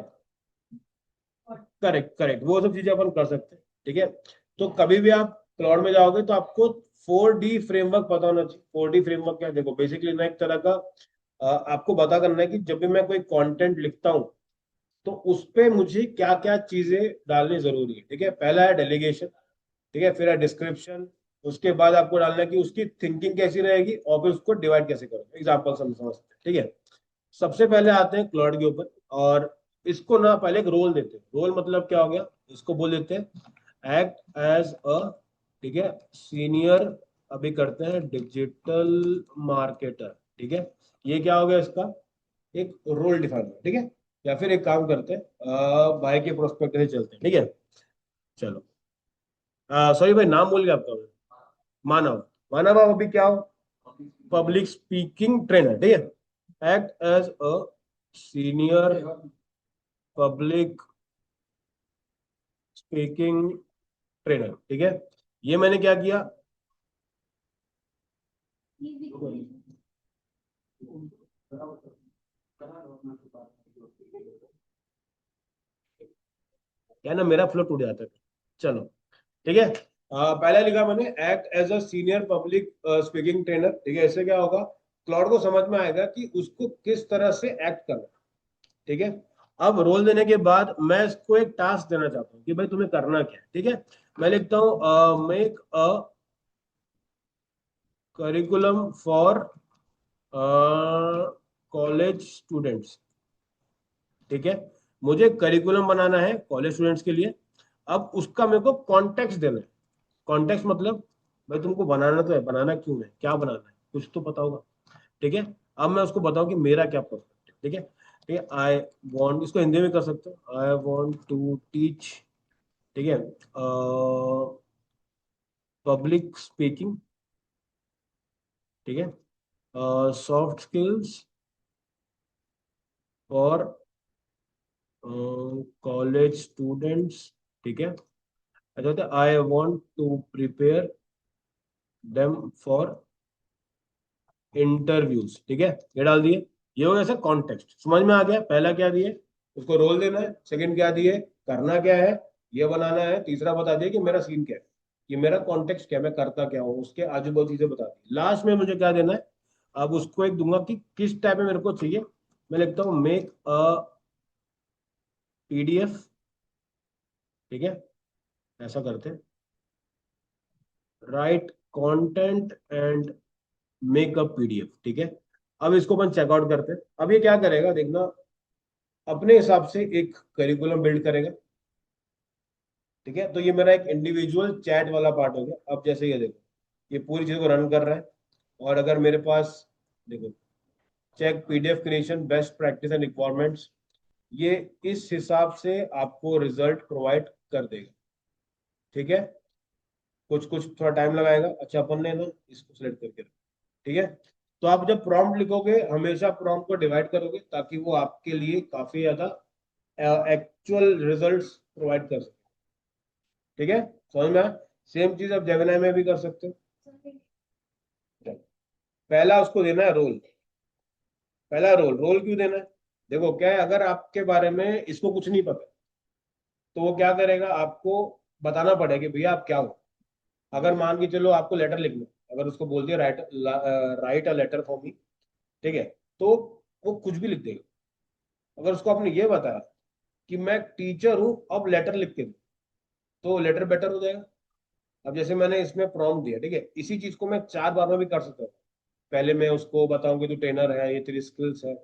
करेक्ट करेक्ट, वो सब चीजें अपन कर सकते हैं, ठीक है। तो कभी भी आप क्लाउड में जाओगे तो आपको 4D फ्रेमवर्क पता होना चाहिए। 4D फ्रेमवर्क क्या है? देखो बेसिकली ना एक तरह का आपको पता करना है कि जब भी मैं कोई कंटेंट लिखता हूँ तो उस पे मुझे क्या क्या चीजें डालनी जरूरी है, ठीक है। पहला है डेलीगेशन, ठीक है, फिर है डिस्क्रिप्शन, उसके बाद आपको डालना है कि उसकी थिंकिंग कैसी रहेगी और फिर उसको डिवाइड कैसे करोगे, एग्जाम्पल समझते हैं, ठीक है। सबसे पहले आते हैं क्लॉड के ऊपर, और इसको ना पहले एक रोल देते हैं। रोल मतलब क्या हो गया, इसको बोल देते हैं एक्ट एज अ, ठीक है, सीनियर, अभी करते हैं डिजिटल मार्केटर, ठीक है। ये क्या हो गया इसका एक रोल डिफाइन है, ठीक है। या फिर एक काम करते हैं, भाई के प्रोस्पेक्ट से चलते हैं, ठीक है। चलो, सॉरी भाई नाम भूल गया आपका मैं। मानव। मानव आप अभी क्या हो, पब्लिक स्पीकिंग ट्रेनर, ठीक है। Act as a senior public speaking trainer, ठीक है। ये मैंने क्या किया, क्या ना मेरा फ्लो टूट जाता है। चलो, ठीक है। पहले लिखा मैंने act as a senior public speaking trainer, ठीक है। इससे क्या होगा, क्लाउड को समझ में आएगा कि उसको किस तरह से एक्ट करना है, ठीक है। अब रोल देने के बाद मैं इसको एक टास्क देना चाहता हूँ कि भाई तुम्हें करना क्या है, ठीक है। मैं लिखता हूँ make a curriculum for college students, ठीक है। मुझे करिकुलम बनाना है कॉलेज स्टूडेंट्स के लिए। अब उसका मेरे को कॉन्टेक्स्ट देना है। कॉन्टेक्स्ट मतलब भाई तुमको बनाना तो है, बनाना क्यों है, क्या बनाना है, कुछ तो पता होगा, ठीक है। अब मैं उसको बताऊं कि मेरा क्या पर्सपेक्टिव, ठीक है। ठीक है, आई वॉन्ट, इसको हिंदी में कर सकते हो, आई वॉन्ट टू टीच, ठीक है, पब्लिक स्पीकिंग, ठीक है, soft skills for college students, ठीक है। अच्छा, I want to prepare them for interviews, ठीक है। ये डाल दिए। ये हो गया सर कॉन्टेक्स्ट, समझ में आ गया। पहला क्या दिए, उसको रोल देना है। सेकंड क्या दिए, करना क्या है, ये बनाना है। तीसरा बता दिया कि मेरा सीन क्या है, कि मेरा कॉन्टेक्स्ट क्या है, मैं करता क्या हूँ, उसके आजू बाजू चीजें बता दी। लास्ट में मुझे क्या देना है, अब उसको एक दूंगा कि किस टाइप में मेरे को चाहिए। मैं लिखता हूँ मेक अ पीडीएफ, ठीक है, ऐसा करते हैं, right content and make a PDF, ठीक है। अब इसको अपन चेकआउट करते हैं। अब ये क्या करेगा देखना, अपने हिसाब से एक करिकुलम बिल्ड करेगा, ठीक है। तो ये मेरा एक इंडिविजुअल चैट वाला पार्ट हो गया। अब जैसे ये देखो, ये पूरी चीज को रन कर रहा है, और अगर मेरे पास देखो, check PDF creation best practice and requirements, ये इस हिसाब से आपको रिजल्ट प्रोवाइड कर देगा, ठीक है। कुछ कुछ थोड़ा टाइम लगाएगा। अच्छा, अपन ने ना इसको सिलेक्ट करके रखा, ठीक है। तो आप जब प्रॉम्प्ट लिखोगे हमेशा प्रॉम्प्ट को डिवाइड करोगे ताकि वो आपके लिए काफी ज्यादा एक्चुअल रिजल्ट्स प्रोवाइड कर सके, ठीक है। समझ में आया। सेम चीज आप जेमिनाई में भी कर सकते हो। चलो, पहला उसको देना है रोल। पहला रोल, रोल क्यों देना है, देखो क्या है, अगर आपके बारे में इसको कुछ नहीं पता तो वो क्या करेगा, आपको बताना पड़ेगा कि भैया आप क्या हो। अगर मान के चलो आपको लेटर लिखना है, अगर उसको बोल दिया right, write a letter for me, ठीक है, तो वो कुछ भी लिख देगा। अगर उसको आपने ये बताया कि मैं टीचर हूं, अब लेटर लिख के दो, तो लेटर बेटर हो जाएगा। अब जैसे मैंने इसमें प्रॉम्प्ट दिया, ठीक है, इसी चीज को मैं 4 बार में भी कर सकता हूँ। पहले मैं उसको बताऊं कि तू ट्रेनर है, ये तेरी स्किल्स है,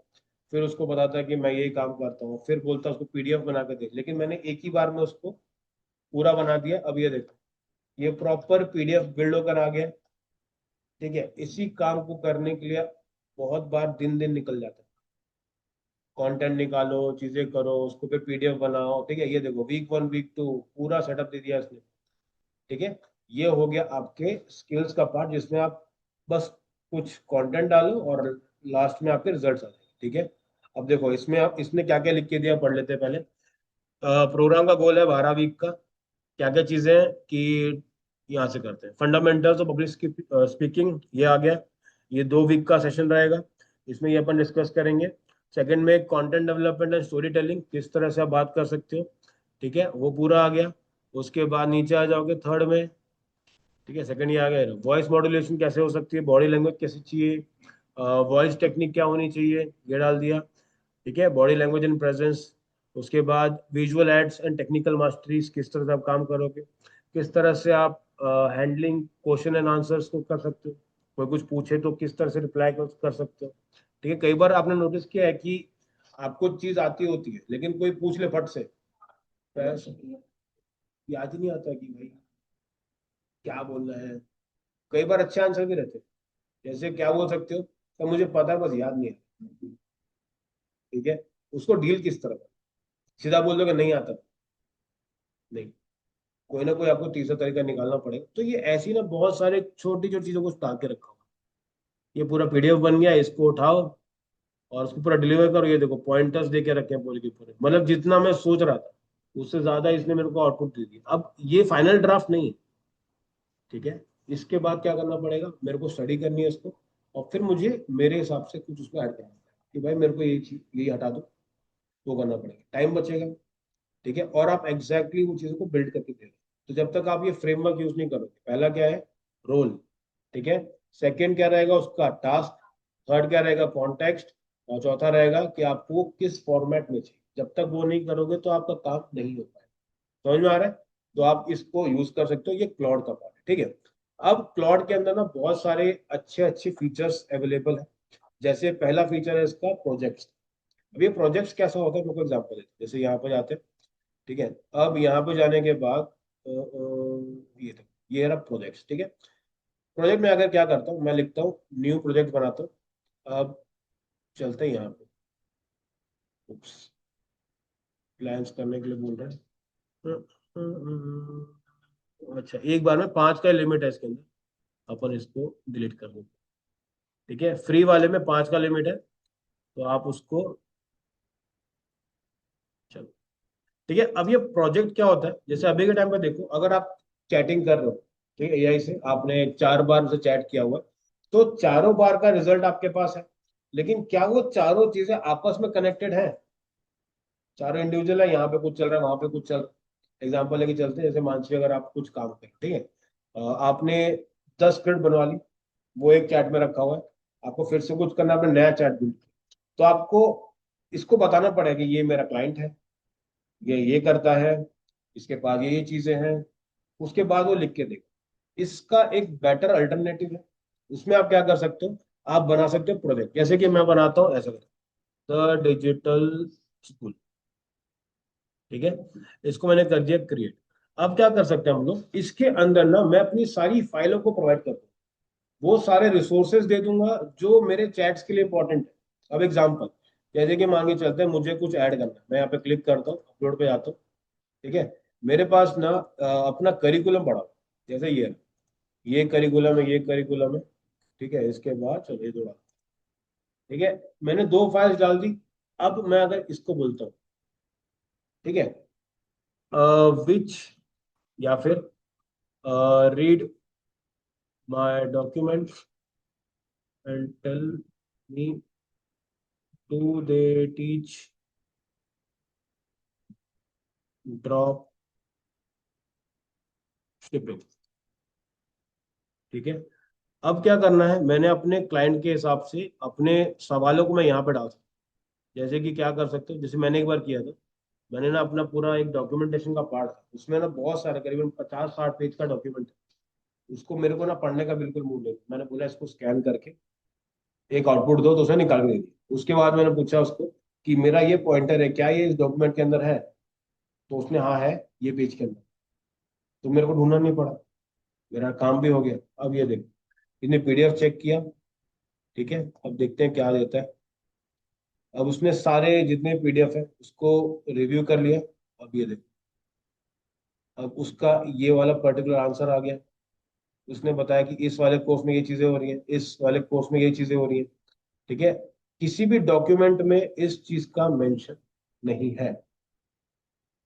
फिर उसको बताता कि मैं यही काम करता हूँ, फिर बोलता उसको पीडीएफ बना के दे। लेकिन मैंने एक ही बार में उसको पूरा बना दिया। अब ये देखो, ये प्रॉपर पीडीएफ बिल्ड होकर आ गया, ठीक है। इसी काम को करने के लिए बहुत बार दिन दिन निकल जाता है, कंटेंट निकालो, चीजें करो, उसको पे पीडीएफ बनाओ। ठीक है, ये देखो वीक 1 वीक 2 पूरा सेटअप दे दिया इसने। ठीक है, ये हो गया आपके स्किल्स का पार्ट, जिसमें आप बस कुछ कंटेंट डालो और लास्ट में आपके रिजल्ट्स आ जाएंगे। ठीक है, अब देखो इसमें आप इसने क्या क्या लिख के दिया, पढ़ लेते हैं पहले। प्रोग्राम का गोल है 12 वीक का। क्या क्या चीजें हैं कि यहाँ से करते हैं, फंडामेंटल्स ऑफ पब्लिक स्पीकिंग, ये आ गया। ये 2 वीक का सेशन रहेगा, इसमें ये अपन डिस्कस करेंगे। सेकंड में content development and story telling, किस तरह से आप बात कर सकते हो। ठीक है, वो पूरा आ गया। उसके बाद नीचे आ जाओगे थर्ड में। ठीक है, सेकंड ये आ गया, वॉइस मॉड्यूलेशन कैसे हो सकती है, बॉडी लैंग्वेज कैसी चाहिए, वॉइस टेक्निक क्या होनी चाहिए, ये डाल दिया। ठीक है, बॉडी लैंग्वेज एंड प्रेजेंस। उसके बाद visual aids and technical masteries, किस तरह से आप काम करोगे, किस तरह से आप हैंडलिंग क्वेश्चन एंड आंसर्स को कर सकते हो, कोई कुछ पूछे तो किस तरह से रिप्लाई कर सकते हो। ठीक है, कई बार आपने नोटिस किया है कि आपको चीज आती होती है लेकिन कोई पूछ ले फट से, तो ऐसा याद ही नहीं आता कि भाई क्या बोलना है। कई बार अच्छे आंसर भी रहते हैं, जैसे क्या बोल सकते हो, तो मुझे पता है बस याद नहीं है। ठीक है, उसको डील किस तरह का, सीधा बोल दोगे नहीं आता, नहीं, कोई ना कोई आपको तीसरा तरीका निकालना पड़ेगा। तो ये ऐसी ना बहुत सारे छोटी छोटी चीजों को डाल के रखा हुआ है। ये पूरा पीडीएफ बन गया, इसको उठाओ और उसको पूरा डिलीवर करो। ये देखो पॉइंटर्स दे के रखे हैं पूरे के पूरे, मतलब जितना मैं सोच रहा था उससे ज्यादा इसने मेरे को आउटपुट दे दिया। अब ये फाइनल ड्राफ्ट नहीं है। ठीक है, इसके बाद क्या करना पड़ेगा, मेरे को स्टडी करनी है इसको, और फिर मुझे मेरे हिसाब से कुछ उसको ऐड करना है कि भाई मेरे को ये चीज ये हटा दो, वो करना पड़ेगा, टाइम बचेगा। ठीक है, और आप एग्जैक्टली वो चीजों को बिल्ड करके दे रहे हो। तो जब तक आप ये फ्रेमवर्क यूज नहीं करोगे, पहला क्या है, रोल। ठीक है, सेकंड क्या रहेगा उसका, टास्क। थर्ड क्या रहेगा, कॉन्टेक्स्ट। और चौथा रहेगा कि आपको किस फॉर्मेट में चाहिए। जब तक वो नहीं करोगे तो आपका काम नहीं हो पाएगा। समझ में आ रहा है? तो आप इसको यूज कर सकते हो, ये क्लॉड का पार्ट है। ठीक है, अब क्लॉड के अंदर ना बहुत सारे अच्छे अच्छे फीचर्स अवेलेबल है। जैसे पहला फीचर है इसका प्रोजेक्ट्स। अब ये प्रोजेक्ट्स कैसा होता है, मेरे को एग्जाम्पल देते हैं। जैसे यहाँ पर जाते हैं। ठीक है, अब यहाँ पे जाने के बाद ये देखो, ये रहा प्रोजेक्ट्स। ठीक है, प्रोजेक्ट में अगर क्या करता हूँ, मैं लिखता हूँ न्यू प्रोजेक्ट बनाता हूँ। अब चलते हैं यहाँ पे, प्लान्स करने के लिए बोल रहे हैं। अच्छा, एक बार में 5 का लिमिट है इसके अंदर, अपन इसको डिलीट कर देंगे। ठीक है, फ्री वाले में 5 का लिमिट है, तो आप उसको, चलो। ठीक है, अब ये प्रोजेक्ट क्या होता है, जैसे अभी के टाइम पे देखो, अगर आप चैटिंग कर रहे हो, ठीक है, एआई से आपने 4 बार से चैट किया हुआ, तो चारों बार का रिजल्ट आपके पास है। लेकिन क्या वो चारों चीजें आपस में कनेक्टेड है? चारों इंडिविजुअल है, यहाँ पे कुछ चल रहा है, वहां पे कुछ चल रहा है। एग्जाम्पल लेके चलते हैं, जैसे मानसी अगर आप कुछ काम करें, ठीक है, आपने 10 स्क्रिप्ट बनवा ली, वो एक चैट में रखा हुआ है, आपको फिर से कुछ करना है, आपने नया चैट बिल्ड किया, तो आपको इसको बताना पड़ेगा कि ये मेरा क्लाइंट है, ये करता है, इसके पास ये चीजें हैं। उसके बाद वो लिख के देगा। इसका एक बेटर अल्टरनेटिव है, उसमें आप क्या कर सकते हो, आप बना सकते हो प्रोजेक्ट, जैसे कि मैं बनाता हूँ ऐसा द डिजिटल स्कूल। ठीक है, इसको मैंने कर दिया क्रिएट। अब क्या कर सकते हैं हम लोग, इसके अंदर ना मैं अपनी सारी फाइलों को प्रोवाइड कर दूँ, वो सारे रिसोर्सेज दे दूंगा जो मेरे चैट्स के लिए इंपॉर्टेंट है। अब एग्जांपल, जैसे कि मान के चलते हैं मुझे कुछ ऐड करना है, मैं यहाँ पे क्लिक करता हूँ, अपलोड पे जाता हूँ। ठीक है, मेरे पास ना अपना करिकुलम पड़ा हुआ है। जैसे ये करिकुलम है, ये करिकुलम है। ठीक है, इसके बाद चलिए थोड़ा, ठीक है, मैंने 2 फाइल्स डाल दी। अब मैं अगर इसको बोलता हूँ, ठीक है, विच, या फिर read my documents and tell me do they teach drop shipping. ठीक है, अब क्या करना है, मैंने अपने क्लाइंट के हिसाब से अपने सवालों को मैं यहाँ पे डाल सकता हूँ। जैसे कि क्या कर सकते हो, जैसे मैंने एक बार किया था, मैंने ना अपना पूरा एक डॉक्यूमेंटेशन का पार्ट था, उसमें ना बहुत सारे करीबन 50-60 पेज का डॉक्यूमेंट है। उसको मेरे को ना पढ़ने का बिल्कुल मूड नहीं, मैंने बोला इसको स्कैन करके एक आउटपुट दो, तो उसने निकाल के दे दिया। उसके बाद मैंने पूछा उसको कि मेरा ये पॉइंटर है, क्या ये इस डॉक्यूमेंट के अंदर है? तो उसने हाँ है, ये पेज के अंदर। तो मेरे को ढूंढना नहीं पड़ा, मेरा काम भी हो गया। अब ये देखो, इसने पीडीएफ चेक किया। ठीक है, अब देखते हैं क्या देता है। अब उसने सारे जितने पीडीएफ है उसको रिव्यू कर लिया। अब ये देखो, अब उसका ये वाला पर्टिकुलर आंसर आ गया। उसने बताया कि इस वाले कोर्स में ये चीजें हो रही हैं, इस वाले कोर्स में ये चीजें हो रही हैं। ठीक है, किसी भी डॉक्यूमेंट में इस चीज का मेंशन नहीं है।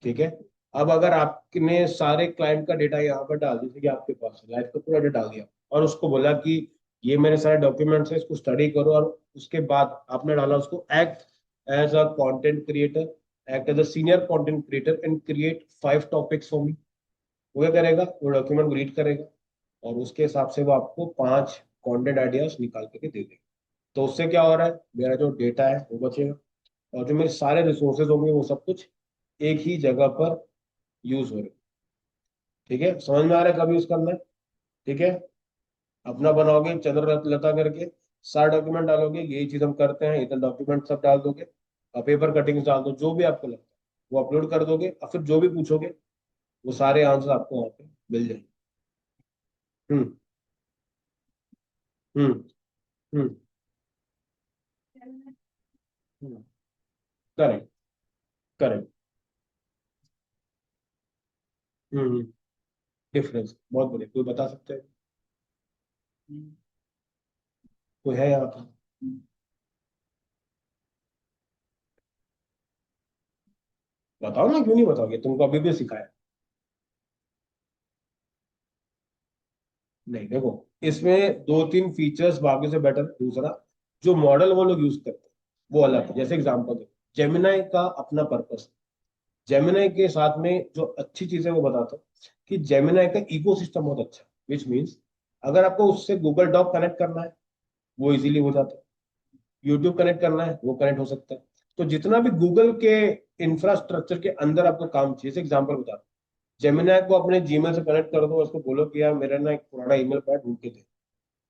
ठीक है, अब अगर आपने सारे क्लाइंट का डेटा यहाँ पर डाल, जैसे कि आपके पास लाइफ का पूरा डेटा डाल दिया और उसको बोला कि ये मेरे सारे डॉक्यूमेंट्स है, इसको स्टडी करो, और उसके बाद आपने डाला उसको act as a content creator, act as a senior content creator and create 5 topics for me. वो क्या करेगा, वो डॉक्यूमेंट को रीड करेगा और उसके हिसाब से वो आपको 5 कंटेंट आइडियाज निकाल करके दे देगा। तो उससे क्या हो रहा है, मेरा जो डेटा है वो बचेगा और जो मेरे सारे रिसोर्सेज होंगे वो सब कुछ एक ही जगह पर यूज हो रहे हैं। ठीक है, समझ में आ रहा है कब यूज करना है। ठीक है, अपना बनाओगे चंद्र लता करके, सारे डॉक्यूमेंट डालोगे, यही चीज हम करते हैं, इतना डॉक्यूमेंट सब डाल दोगे और पेपर कटिंग्स डाल दो, जो भी आपको लगता है वो अपलोड कर दोगे और फिर जो भी पूछोगे वो सारे आंसर आपको वहां पे मिल जाएंगे। हम्म। हम्म। हम्म। करेक्ट। करेक्ट। हम्म। डिफरेंस बहुत बड़े, कोई बता सकते हैं? कोई है यहाँ पर? बताओ ना, क्यों नहीं बताओगे, तुमको अभी भी सिखाया। नहीं देखो, इसमें 2-3 फीचर्स बाकी से बेटर। दूसरा, जो मॉडल वो लोग यूज करते हैं वो अलग है। जैसे एग्जांपल दो, जेमिनाई का अपना पर्पस है। जेमिनाई के साथ में जो अच्छी चीज है वो बताता हूँ कि जेमिनाई का इकोसिस्टम बहुत अच्छा है, विच मीन्स अगर आपको उससे गूगल डॉक कनेक्ट करना है वो इजीली हो जाता है, यूट्यूब कनेक्ट करना है वो कनेक्ट हो सकता है। तो जितना भी गूगल के इंफ्रास्ट्रक्चर के अंदर आपको काम चाहिए, जैसे एग्जाम्पल बता रहा हूँ, जेमिनाई को अपने जीमेल से कनेक्ट कर दो, उसको बोलो कि यार मेरा ना एक पुराना ईमेल पड़ा है, ढूंढ के दे।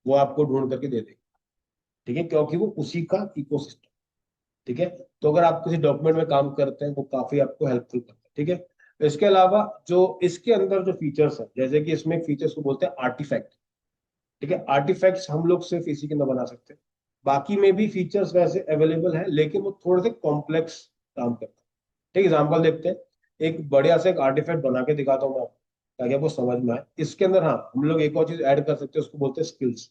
वो आपको ढूंढ करके दे देगा। ठीक है, क्योंकि वो उसी का इकोसिस्टम। ठीक है, तो अगर आप किसी डॉक्यूमेंट में काम करते हैं वो काफी आपको हेल्पफुल करता है। ठीक है, इसके अलावा जो इसके अंदर जो फीचर्स है, जैसे कि इसमें फीचर्स को बोलते हैं आर्टिफैक्ट। ठीक है, आर्टिफैक्ट्स हम लोग सिर्फ इसी के अंदर बना सकते हैं। बाकी में भी फीचर्स वैसे अवेलेबल है लेकिन वो थोड़े से कॉम्प्लेक्स काम करते हैं। ठीक, एग्जाम्पल देखते हैं। एक बढ़िया से एक आर्टिफैक्ट बना के दिखाता हूँ मैं आपको, ताकि आपको समझ में आए। इसके अंदर हाँ हम लोग एक और चीज ऐड कर सकते हैं, उसको बोलते हैं स्किल्स।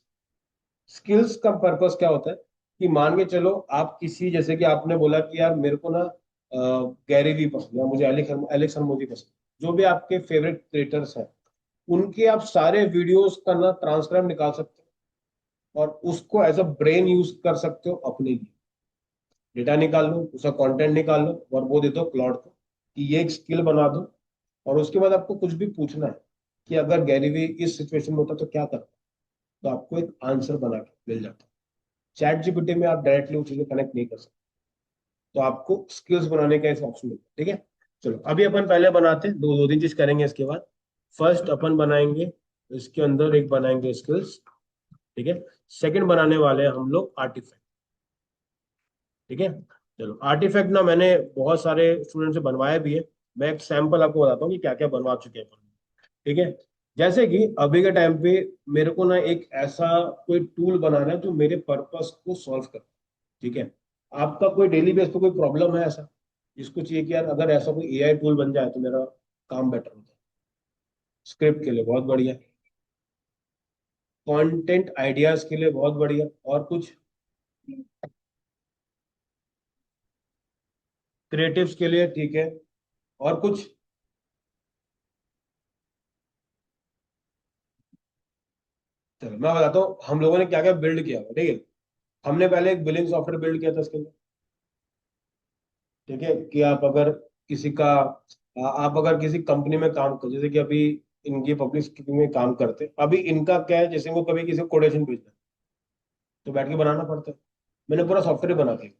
स्किल्स का पर्पस क्या होता है कि मान के चलो आप किसी, जैसे कि आपने बोला कि यार मेरे को ना गैरी वी पसंद है, मुझे एलेक्स हरमोजी पसंद है, जो भी आपके फेवरेट क्रिएटर्स हैं उनके आप सारे वीडियोस का ना ट्रांसक्राइब निकाल सकते हो और उसको एज अ ब्रेन यूज कर सकते हो अपने लिए। डेटा निकाल लो, उसका कंटेंट निकाल लो और वो दे दो क्लाउड को कि ये एक स्किल बना दो। और उसके बाद आपको कुछ भी पूछना है कि अगर गैरी वी इस सिचुएशन में होता तो क्या करता, तो आपको एक आंसर बना के मिल जाता। चैट जीपीटी में आप डायरेक्टली उस चीज को कनेक्ट नहीं कर सकते, तो आपको स्किल्स बनाने का ऐसा ऑप्शन मिलता है। ठीक है, चलो अभी अपन पहले बनाते हैं, दो दो तीन चीज करेंगे इसके बाद। फर्स्ट अपन बनाएंगे, इसके अंदर एक बनाएंगे स्किल्स। ठीक है, सेकंड बनाने वाले हैं हम लोग आर्टिफैक्ट। ठीक है, चलो आर्टिफैक्ट ना मैंने बहुत सारे स्टूडेंट से बनवाया भी है। मैं एक सैंपल आपको बताता हूँ कि क्या क्या बनवा चुके हैं अपन। ठीक है, जैसे कि अभी के टाइम पे मेरे को ना एक ऐसा कोई टूल बनाना है जो मेरे पर्पस को सॉल्व करे। ठीक है, आपका कोई डेली बेस पे कोई प्रॉब्लम है ऐसा, जिसको चाहिए कि यार अगर ऐसा कोई एआई टूल बन जाए तो मेरा काम बेटर हो जाए। स्क्रिप्ट के लिए बहुत बढ़िया, कंटेंट आइडियाज के लिए बहुत बढ़िया, और कुछ क्रिएटिव्स के लिए। ठीक है, और कुछ। चलो मैं बताता हूँ हम लोगों ने क्या क्या बिल्ड किया हुआ। ठीक है, हमने पहले एक बिलिंग सॉफ्टवेयर बिल्ड किया था इसके अंदर। ठीक है, कि आप अगर किसी का आप अगर किसी कंपनी में काम कर, जैसे कि अभी इनकी पब्लिक स्पीकिंग में काम करते हैं, अभी इनका क्या है, जैसे वो कभी किसी को कोटेशन भेजना है तो बैठ के बनाना पड़ता है। मैंने पूरा सॉफ्टवेयर बना दिया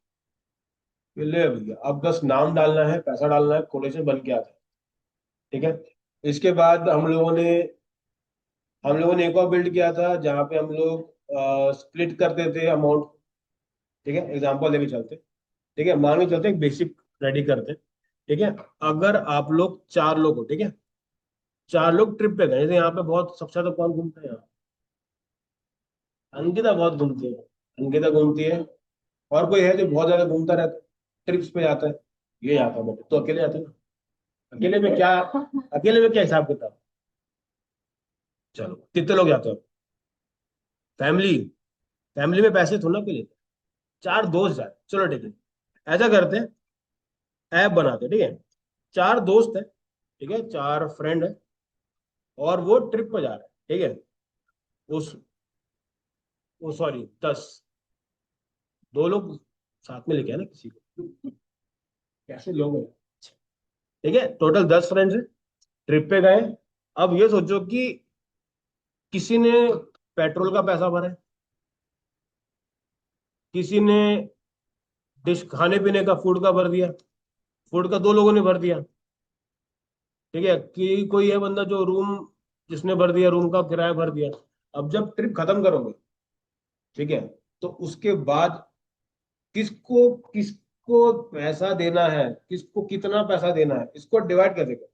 कि ले भैया अब बस नाम डालना है, पैसा डालना है, कोटेशन बन के आता है। ठीक है, इसके बाद हम लोगों ने एक और बिल्ड किया था जहाँ पे हम लोग स्प्लिट करते थे अमाउंट। ठीक है, एग्जांपल लेके चलते। ठीक है, मान के चलते एक बेसिक रेडी करते। ठीक है, अगर आप लोग 4 लोग हो, ठीक है, 4 लोग ट्रिप पे गए, जैसे यहाँ पे बहुत सबसे ज्यादा कौन घूमता है यहाँ? अंकिता बहुत घूमती है। अंकिता घूमती है, और कोई है जो बहुत ज्यादा घूमता रहता है, ट्रिप्स पे जाता है? ये जाता है बेटे, तो अकेले जाते हैं ना। अकेले में क्या हिसाब किताब? चलो कितने लोग जाते हो? फैमिली। फैमिली में पैसे थोड़ा ना कोई लेते। चार दोस्त जाते, चलो ठीक है। ऐसा करते हैं, ऐप बनाते हैं, ठीक है। चार दोस्त है, ठीक है, चार फ्रेंड है, और वो ट्रिप पर जा रहे हैं, ठीक है। उस वो सॉरी 10, दो लोग साथ में लेके आए ना किसी को। कैसे लोग हैं? ठीक है, टोटल 10 फ्रेंड्स है, ट्रिप पे गए। अब ये सोचो कि किसी ने पेट्रोल का पैसा भरा है, किसी ने डिश खाने पीने का फूड का भर दिया, फूड का दो लोगों ने भर दिया, ठीक है। कि कोई है बंदा जो रूम, जिसने भर दिया, रूम का किराया भर दिया। अब जब ट्रिप खत्म करोगे, ठीक है, तो उसके बाद किसको किसको पैसा देना है, किसको कितना पैसा देना है, इसको डिवाइड कर देगा।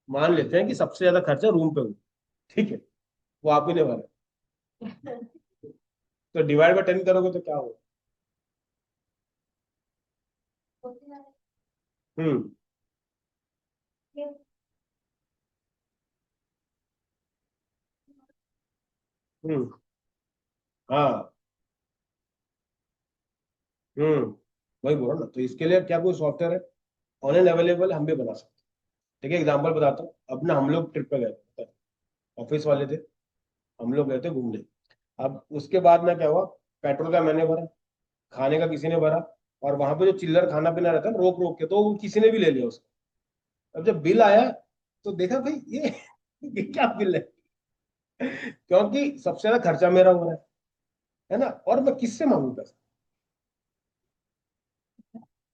मान लेते हैं कि सबसे ज्यादा खर्चा रूम पे हुआ, ठीक है, वो आप ही ने भरा, तो डिवाइड बाय 10 करोगे तो क्या होगा? हम्म। हम्म। हाँ। हम्म। वही बोला ना, तो इसके लिए क्या कोई सॉफ्टवेयर है? ऑनलाइन अवेलेबल, हम भी बना सकते हैं। ठीक है, एग्जांपल बताता हूँ। अब ना हम लोग ट्रिप पे गए थे, ऑफिस वाले थे, हम लोग गए थे घूमने। अब उसके बाद ना क्या हुआ, पेट्रोल का मैंने भरा, खाने का किसी ने भरा, और वहां पे जो चिल्लर खाना पीना रहता है ना, रोक रोक के, तो वो किसी ने भी ले लिया उसको। अब जब बिल आया तो देखा भाई ये क्या बिल है, क्योंकि सबसे ज्यादा खर्चा मेरा हो रहा है ना, और मैं किससे मांगू पैसा?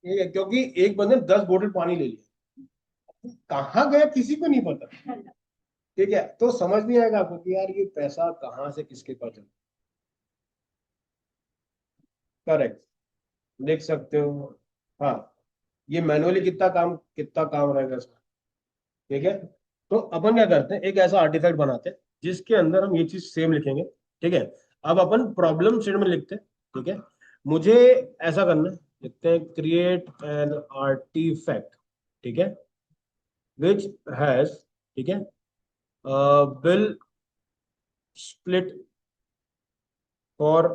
ये क्योंकि एक बंदे ने 10 बोतल पानी ले लिया, कहाँ गया किसी को नहीं पता। ठीक है, तो समझ नहीं आएगा आपको कि यार ये पैसा कहाँ से किसके पास चला। करेक्ट, लिख सकते हो। हाँ, ये मैनुअली कितना काम रहेगा इसमें। ठीक है, तो अपन क्या करते हैं, एक ऐसा आर्टिफैक्ट बनाते हैं जिसके अंदर हम ये चीज सेम लिखेंगे। ठीक है, अब अपन प्रॉब्लम स्टेटमेंट लिखते हैं। ठीक है, मुझे ऐसा करना है, लिखते हैं क्रिएट एन आर्टिफैक्ट, ठीक है, विच हैज, ठीक है, विल स्प्लिट फॉर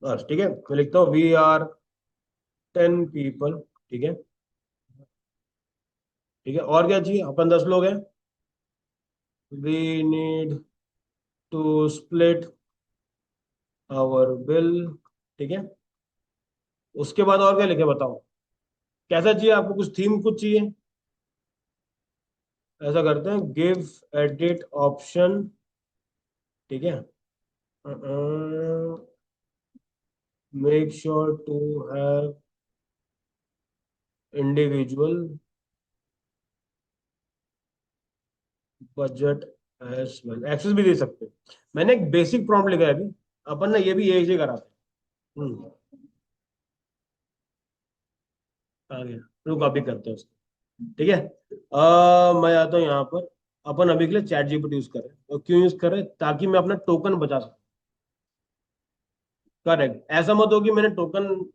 अस। ठीक है, मैं लिखता हूँ वी आर 10 पीपल, ठीक है। ठीक है, और क्या चाहिए, अपन 10 लोग हैं, we need to split our bill, ठीक है। उसके बाद और क्या लिखे बताओ, कैसा चाहिए आपको, कुछ थीम कुछ चाहिए? ऐसा करते हैं, गिव एडिट ऑप्शन, ठीक है, make sure to have individual budget as well, access भी दे सकते हैं। मैंने एक बेसिक प्रॉम्प्ट लिखा है अभी, अपन ना ये भी यही से कराते हैं। आ गया, रुक अभी करते हैं उसको। ठीक है, मैं आता हूँ यहाँ पर। अपन अभी के लिए चैट जीपीटी यूज कर रहे हैं, और क्यों यूज कर रहे हैं, ताकि मैं अपना टोकन बचा सकूं। करेक्ट, ऐसा मत हो कि मैंने टोकन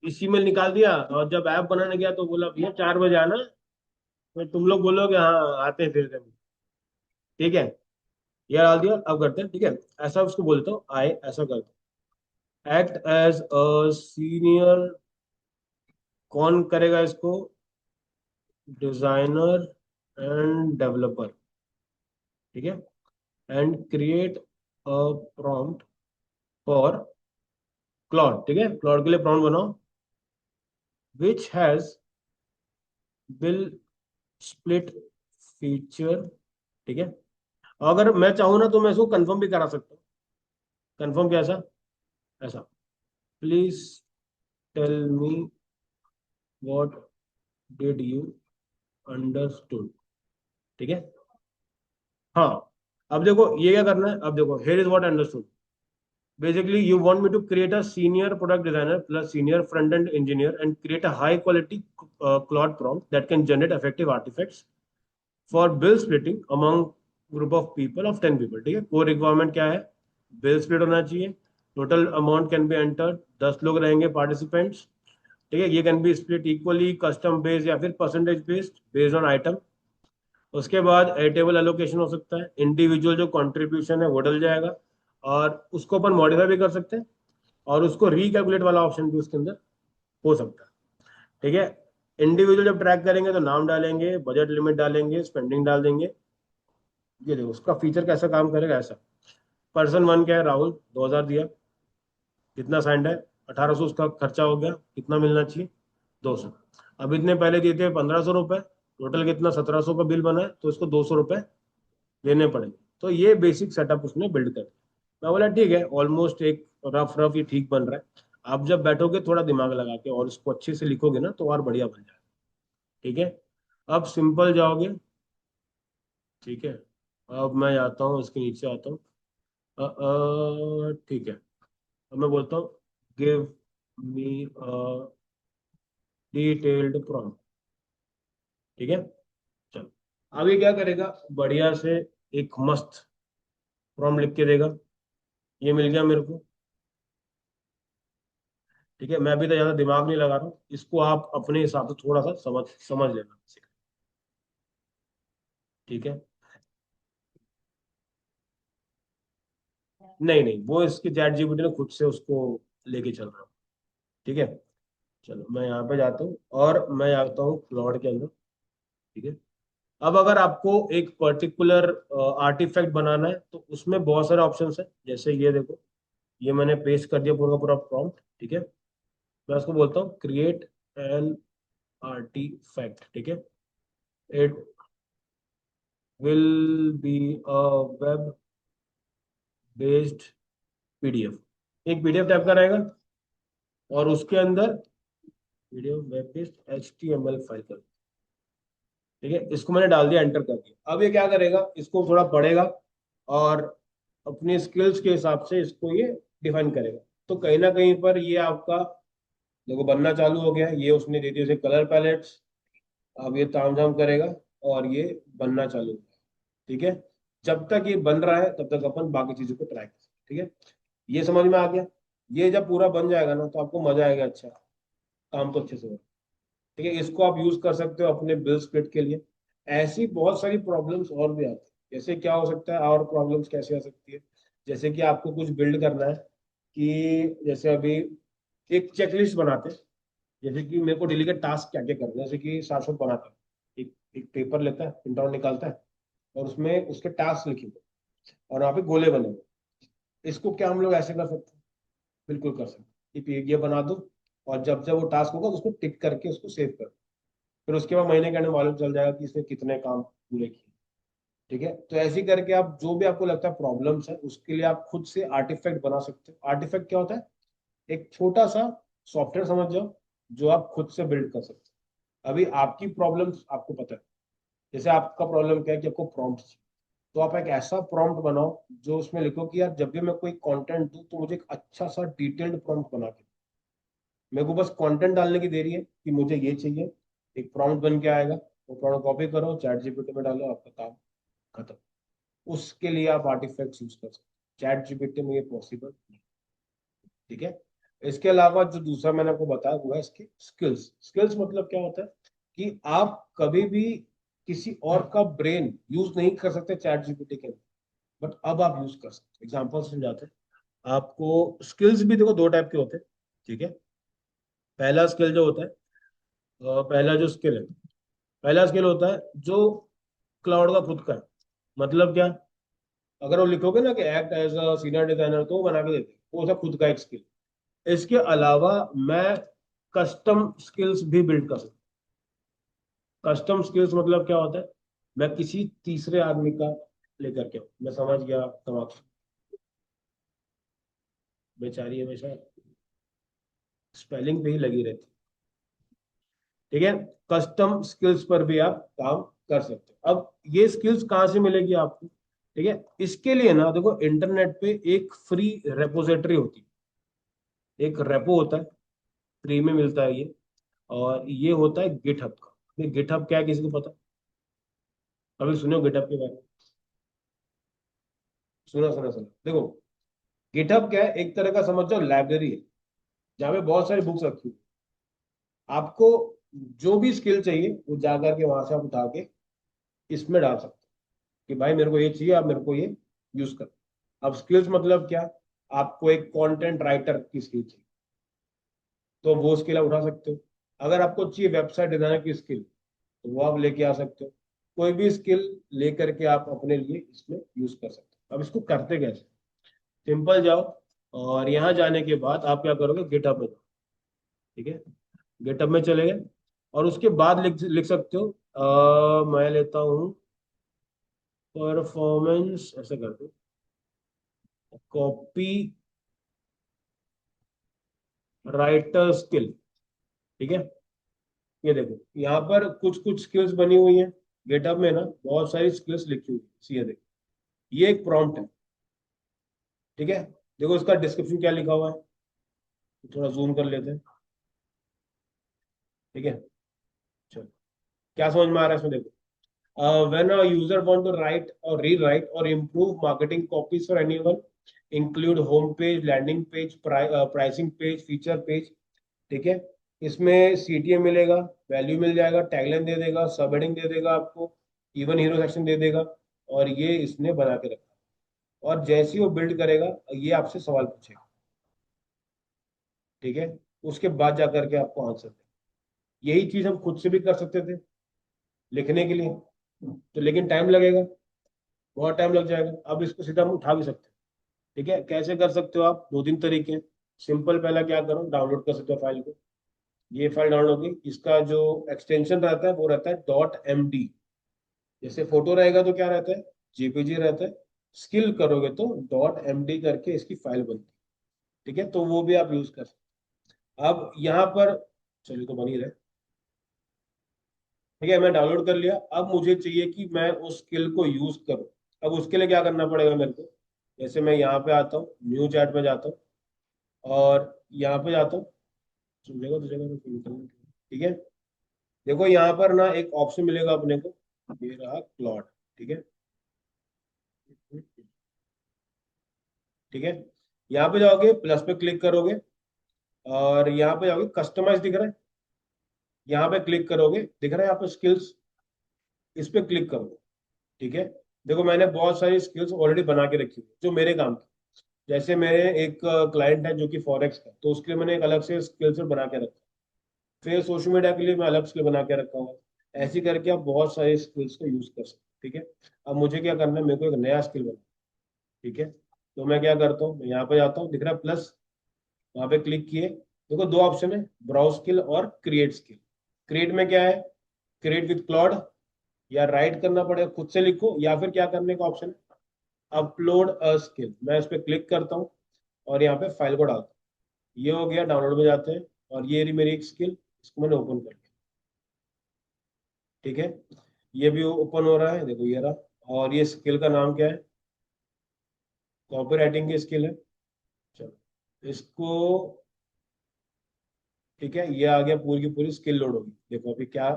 इसी में निकाल दिया, और जब ऐप बनाने गया तो बोला भैया 4 बजे आना, तो तुम लोग बोलोगे हाँ आते हैं फिर कभी। ठीक है, ये डाल दिया, अब करते हैं। ठीक है, ऐसा उसको बोलता हूँ, आए ऐसा करते हैं, एक्ट एज अ सीनियर, कौन करेगा इसको, डिजाइनर एंड डेवलपर, ठीक है, and create a prompt for cloud. ठीक है, क्लाउड के लिए प्रॉम्प्ट बनाओ, which has will split feature, ठीक है। अगर मैं चाहूँ ना तो मैं इसको कंफर्म भी करा सकता हूँ। कंफर्म कैसा, ऐसा, please tell me what did you understood, ठीक है। हाँ, अब देखो ये क्या करना है, अब देखो here is what understood. Basically, you want me to create a senior product designer plus senior front-end engineer and create a high-quality Claude prompt that can generate effective artifacts for bill splitting among group of people of 10 people, ठीक है। Core requirement क्या है? Bill split होना चाहिए। Total amount can be entered, 10 लोग रहेंगे participants, ठीक है। ये can be split equally, custom based या फिर परसेंटेज बेस्ड ऑन आइटम। उसके बाद टेबल एलोकेशन हो सकता है, इंडिविजुअल जो कंट्रीब्यूशन है वो डल जाएगा, और उसको अपन मॉडिफाई भी कर सकते हैं, और उसको रिकैलकुलेट वाला ऑप्शन भी उसके अंदर हो सकता है, ठीक है। इंडिविजुअल जब ट्रैक करेंगे तो नाम डालेंगे, बजट लिमिट डालेंगे, स्पेंडिंग डाल देंगे। ये देखो उसका फीचर कैसा काम करेगा ऐसा। पर्सन वन क्या है? राहुल, 2000 दिया। कितना साइंड है? 1800। उसका खर्चा हो गया, कितना मिलना चाहिए? 200। अब इतने पहले दिए थे 1500 रुपए, टोटल कितना? 1700 का बिल बना है, तो इसको 200 रुपए देने पड़ेंगे। तो ये बेसिक सेटअप उसने बिल्ड कर दिया। मैं बोला ठीक है, ऑलमोस्ट एक रफ रफ ये ठीक बन रहा है। आप जब बैठोगे थोड़ा दिमाग लगा के और इसको अच्छे से लिखोगे ना तो और बढ़िया बन जाएगा, ठीक है। अब सिंपल जाओगे, ठीक है। अब मैं आता हूँ इसके नीचे आता हूँ। ठीक है। अब मैं बोलता हूँ give me a detailed prompt, ठीक है। चलो, अब ये क्या करेगा? बढ़िया से एक मस्त प्रॉम्प्ट लिख के देगा। ये मिल गया मेरे को, ठीक है। मैं अभी तो ज्यादा दिमाग नहीं लगा रहा हूँ, इसको आप अपने हिसाब से थोड़ा सा समझ समझ लेना, ठीक है। नहीं नहीं, वो इसके चैट जीपीटी ने खुद से उसको लेके चल रहा हूँ, ठीक है। चलो मैं यहाँ पे जाता हूँ और मैं आता हूँ क्लॉड के अंदर, ठीक है। अब अगर आपको एक पर्टिकुलर आर्टिफैक्ट बनाना है तो उसमें बहुत सारे ऑप्शंस है। जैसे ये देखो, ये मैंने पेस्ट कर दिया पूरा पूरा प्रॉम्प्ट, ठीक है। मैं उसको बोलता हूँ क्रिएट एन आर्टिफैक्ट, ठीक है। It will be a web based PDF. एक पीडीएफ टाइप का रहेगा, और उसके अंदर video web based HTML file कर, ठीक है। इसको मैंने डाल दिया, एंटर कर दिया। अब ये क्या करेगा? इसको थोड़ा पढ़ेगा और अपनी स्किल्स के हिसाब से इसको ये डिफाइन करेगा। तो कहीं ना कहीं पर ये आपका देखो बनना चालू हो गया है। ये उसने दे दिए उसे कलर पैलेट्स। अब ये तामझाम करेगा और ये बनना चालू हो गया, ठीक है। जब तक ये बन रहा है तब तक अपन बाकी चीजों को ट्राई कर सकते हैं, ठीक है। ये समझ में आ गया। ये जब पूरा बन जाएगा ना तो आपको मजा आएगा, अच्छा काम तो अच्छे से हो, ठीक है। इसको आप यूज कर सकते हो अपने बिल स्प्लिट के लिए। ऐसी बहुत सारी प्रॉब्लम्स और भी आती है। जैसे क्या हो सकता है, और प्रॉब्लम्स कैसे आ सकती है? जैसे कि आपको कुछ बिल्ड करना है, कि जैसे अभी एक चेकलिस्ट बनाते हैं। जैसे कि मेरे को डेली के टास्क क्या क्या करना है, जैसे कि शाश्वत बनाता है, एक एक पेपर लेता है, प्रिंट आउट निकालता है, और उसमें उसके टास्क लिखे हुए और वहाँ पे गोले बने हुए। इसको क्या हम लोग ऐसे कर सकते हैं? बिल्कुल कर सकते हैं। ये बना दो, और जब जब वो टास्क होगा तो उसको टिक करके उसको सेव कर, फिर उसके बाद महीने के अंदर मालूम चल जाएगा कि इसने कितने काम पूरे किए, ठीक है। तो ऐसे ही करके आप जो भी आपको लगता है प्रॉब्लम्स है उसके लिए आप खुद से आर्टिफैक्ट बना सकते हो। आर्टिफैक्ट क्या होता है? एक छोटा सा सॉफ्टवेयर समझ जाओ, जो आप खुद से बिल्ड कर सकते हो। अभी आपकी प्रॉब्लम्स आपको पता है। जैसे आपका प्रॉब्लम क्या है कि आपको प्रॉम्प्ट चाहिए, तो आप एक ऐसा प्रॉम्प्ट बनाओ जो उसमें लिखो कि यार जब भी मैं कोई कंटेंट दूं तो मुझे एक अच्छा सा डिटेल्ड प्रॉम्प्ट बना के, मेरे को बस कंटेंट डालने की देरी है कि मुझे ये चाहिए। एक प्रॉम्प्ट बन के आएगा, वो प्रॉम्प्ट कॉपी करो, चैट जीपीटी में डालो, आपका काम खत्म। उसके लिए आप आर्टिफैक्ट्स यूज कर सकते हो, चैट जीपीटी में ये पॉसिबल नहीं, ठीक है। इसके अलावा जो दूसरा मैंने आपको बताया वो है इसकी स्किल्स। स्किल्स मतलब क्या होता है कि आप कभी भी किसी और का ब्रेन यूज नहीं कर सकते चैट जीपीटी के अंदर, बट अब आप यूज कर सकते हो। एग्जाम्पल समझाते हैं आपको। स्किल्स भी देखो दो टाइप के होते हैं, ठीक है। पहला स्किल जो होता है, पहला जो स्किल है, पहला स्किल होता है जो क्लाउड का खुद का है। मतलब क्या? अगर वो लिखोगे ना कि act as a senior designer, तो वो बना के देते हैं, वो उसका खुद का एक स्किल। इसके अलावा मैं कस्टम स्किल्स भी बिल्ड कर सकता हूँ। कस्टम स्किल्स मतलब क्या होता है? मैं किसी तीसरे आदमी का लेकर के मैं समझ गया तमाम। बेचारी हमेशा स्पेलिंग पे ही लगी रहती, ठीक है। कस्टम स्किल्स पर भी आप काम कर सकते हो। अब ये स्किल्स कहाँ से मिलेगी आपको? ठीक है, इसके लिए ना देखो इंटरनेट पे एक फ्री रेपोजिटरी होती है, एक रेपो होता है, फ्री में मिलता है ये। और ये होता है गिटहब का। गिटहब क्या है, किसी को पता? अभी सुनो गिटहब के बारे में। सुना सुना सुना, देखो गिटहब क्या है, एक तरह का समझ जाओ लाइब्रेरी है, जहाँ पे बहुत सारी बुक्स रखी हुई है। आपको जो भी स्किल चाहिए वो जाकर के वहां से आप उठा के इसमें डाल सकते हो कि भाई मेरे को ये चाहिए, आप मेरे को ये यूज कर। अब स्किल्स मतलब क्या, आपको एक कंटेंट राइटर की स्किल चाहिए तो वो स्किल आप उठा सकते हो। अगर आपको चाहिए वेबसाइट डिजाइनर की स्किल तो वो आप लेके आ सकते हो। कोई भी स्किल लेकर के आप अपने लिए इसमें यूज कर सकते हो। अब इसको करते कैसे, सिंपल जाओ, और यहाँ जाने के बाद आप क्या करोगे, गिटहब में जाओ। ठीक है, गिटहब में चले गए, और उसके बाद लिख लिख सकते हो मैं लेता हूँ परफॉर्मेंस, ऐसे कर दो, कॉपी राइटर स्किल। ठीक है, ये देखो यहाँ पर कुछ कुछ स्किल्स बनी हुई हैं। गिटहब में ना बहुत सारी स्किल्स लिखी हुई है, ये देखो, ये एक प्रॉम्प्ट है। ठीक है, देखो इसका डिस्क्रिप्शन क्या लिखा हुआ है, थोड़ा जूम कर लेते हैं। ठीक है, चलो क्या समझ में आ रहा है इसमें, देखो when a user want to write or rewrite or improve marketing copies for anyone, include home page, landing page, pricing page, feature page। ठीक है, इसमें सीटीएम मिलेगा, वैल्यू मिल जाएगा, टैगलाइन दे देगा, सब हेडिंग दे देगा आपको, इवन हीरो सेक्शन दे देगा, और ये इसने बना के रखा। और जैसे ही वो बिल्ड करेगा ये आपसे सवाल पूछेगा। ठीक है, उसके बाद जा करके आपको आंसर देगा। यही चीज हम खुद से भी कर सकते थे लिखने के लिए, तो लेकिन टाइम लगेगा, बहुत टाइम लग जाएगा। अब इसको सीधा हम उठा भी सकते हैं। ठीक है, कैसे कर सकते हो आप, दो तीन तरीके हैं। सिंपल, पहला क्या करो, डाउनलोड कर सकते हो फाइल को। ये फाइल डाउनलोड होगी, इसका जो एक्सटेंशन रहता है वो रहता है .md। जैसे फोटो रहेगा तो क्या रहता है, जेपीजी रहता है। स्किल करोगे तो .md करके इसकी फाइल बनती है। ठीक है, तो वो भी आप यूज कर सकते हो। अब यहाँ पर, चलिए तो बन ही रहे। ठीक है, मैं डाउनलोड कर लिया, अब मुझे चाहिए कि मैं उस स्किल को यूज करूँ। अब उसके लिए क्या करना पड़ेगा मेरे को, जैसे मैं यहाँ पे आता हूँ, न्यू चैट में जाता हूँ, और यहाँ पे जाता हूँ, सुन तो जगह तो निकलना। ठीक है, देखो यहाँ पर ना एक ऑप्शन मिलेगा अपने को, ये रहा क्लॉड। ठीक है, ठीक है, यहाँ पे जाओगे, प्लस पे क्लिक करोगे, और यहाँ पे जाओगे, कस्टमाइज दिख रहा है, यहाँ पे क्लिक करोगे, दिख रहा है यहाँ पे स्किल्स, इस पे क्लिक करोगे। ठीक है, देखो मैंने बहुत सारी स्किल्स ऑलरेडी बना के रखी हुई जो मेरे काम की। जैसे मेरे एक क्लाइंट है जो कि फॉरेक्स का, तो उसके लिए मैंने एक अलग से स्किल्स बना के रखा। फिर सोशल मीडिया के लिए मैं अलग स्किल बना के रखा हूँ। ऐसे करके आप बहुत सारे स्किल्स को यूज कर सकते हैं। ठीक है, अब मुझे क्या करना है, मेरे को एक नया स्किल बना। ठीक है, तो मैं क्या करता हूँ, मैं यहाँ पे जाता हूँ, दिख रहा है प्लस, वहां पे क्लिक किए, देखो दो ऑप्शन है, ब्राउज स्किल और क्रिएट स्किल। क्रिएट में क्या है, क्रिएट विद क्लॉड, या राइट करना पड़ेगा, खुद से लिखो, या फिर क्या करने का ऑप्शन है, अपलोड अ स्किल। मैं इस पर क्लिक करता हूँ, और यहाँ पे फाइल को डालता हूँ। ये हो गया, डाउनलोड में जाते हैं, और ये रही मेरी एक स्किल, इसको मैंने ओपन कर लिया। ठीक है, ये भी ओपन हो रहा है, देखो ये रहा। और ये स्किल का नाम क्या है, कॉपी राइटिंग की स्किल है। चलो इसको, ठीक है, ये आ गया, पूरी की पूरी स्किल लोड होगी, देखो अभी क्या।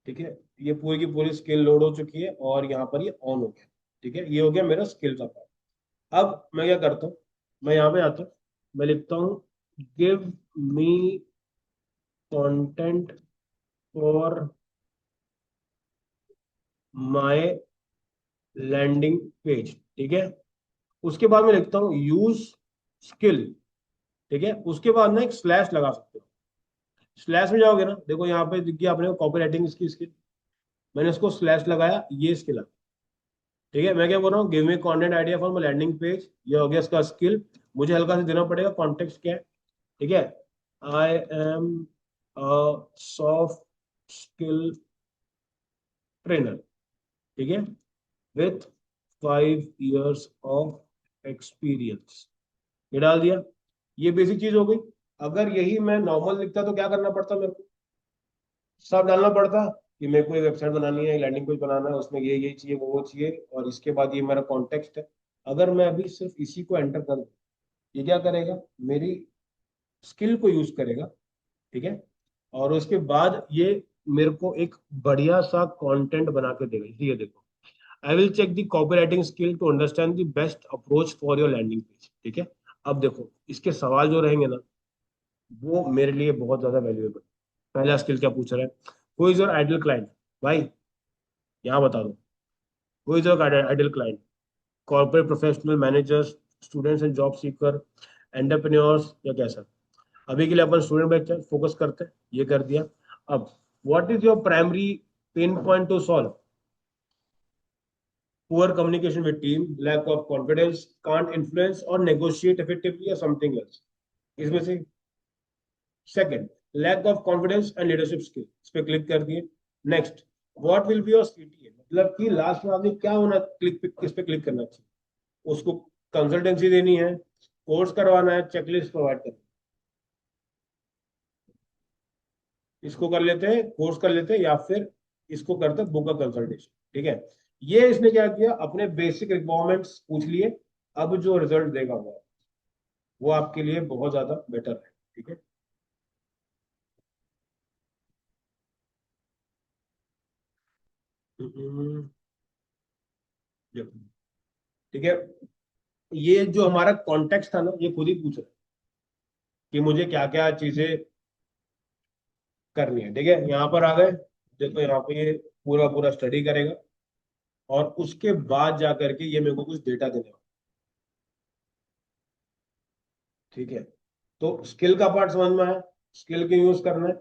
ठीक है, ये पूरी की पूरी स्किल लोड हो चुकी है, और यहाँ पर ये ऑन हो गया। ठीक है, ये हो गया मेरा स्किल का पार्ट। अब मैं क्या करता हूँ, मैं यहाँ पे आता हूँ, मैं लिखता हूँ give me content for my landing page. ठीक है, उसके बाद मैं लिखता हूँ यूज स्किल। ठीक है, उसके बाद ना एक स्लैश लगा सकते हो। स्लैश में जाओगे ना, देखो यहाँ पे दिख गया आपने कॉपी राइटिंग की स्किल, मैंने उसको स्लैश लगाया, ये स्किल आ। ठीक है, मैं क्या बोल रहा हूँ, give me content idea for my landing page, ये हो गया इसका स्किल। मुझे हल्का से देना पड़ेगा कॉन्टेक्स्ट क्या है। ठीक है, I am soft skill trainer. ठीक है, विथ 5 years ऑफ एक्सपीरियंस, ये डाल दिया। ये बेसिक चीज हो गई। अगर यही मैं नॉर्मल लिखता तो क्या करना पड़ता मेरे को, सब डालना पड़ता कि मेरे को एक वेबसाइट बनानी है, लैंडिंग पेज बनाना है, उसमें ये चाहिए, वो चाहिए, और इसके बाद ये मेरा कॉन्टेक्स्ट है। अगर मैं अभी सिर्फ इसी को एंटर कर दूं, ये क्या करेगा, मेरी स्किल को यूज करेगा। ठीक है, और उसके बाद ये मेरे को एक बढ़िया सा कंटेंट बना के देगा। ये देखो, I will check the copy writing skill to understand the best approach for your landing page. ठीक है, अब देखो इसके सवाल जो रहेंगे ना, वो मेरे लिए बहुत ज्यादा वैल्यूएबल। पहला स्किल क्या पूछ रहा है, who is your ideal client. भाई यहाँ बता दो, who is your ideal client, corporate professional, managers, students and job seeker, entrepreneurs, या कैसा। अभी के लिए अपन स्टूडेंट बैच फोकस करते हैं, ये कर दिया। अब what is your primary pain point to solve, poor communication with team, lack of confidence, can't influence और नेगोशिएट इफेक्टिवली, या समथिंग एल्स। इसमें से second, lack of confidence and leadership skill, इस पे क्लिक कर दिए। Next, what will be your CTA, मतलब कि लास्ट में आपने क्या होना, क्लिक किस पे क्लिक करना चाहिए, उसको कंसल्टेंसी देनी है, कोर्स करवाना है, चेकलिस्ट प्रोवाइड करना है। इसको कर लेते हैं, कोर्स कर लेते हैं, या फिर इसको करते हैं बुक का कंसल्टेशन। ठीक है, ये इसने क्या किया, अपने बेसिक रिक्वायरमेंट्स पूछ लिए। अब जो रिजल्ट देगा वो आपके लिए बहुत ज्यादा बेटर है। ठीक है। हम्म, देखो, ठीक है, ये जो हमारा कॉन्टेक्स्ट था ना, ये खुद ही पूछ रहा है कि मुझे क्या क्या चीजें करनी है। ठीक है, यहाँ पर आ गए, देखो यहाँ पे ये पूरा पूरा स्टडी करेगा, और उसके बाद जा करके ये मेरे को कुछ डेटा देने वाला। ठीक है, तो स्किल का पार्ट समझ में आया, स्किल के यूज करना है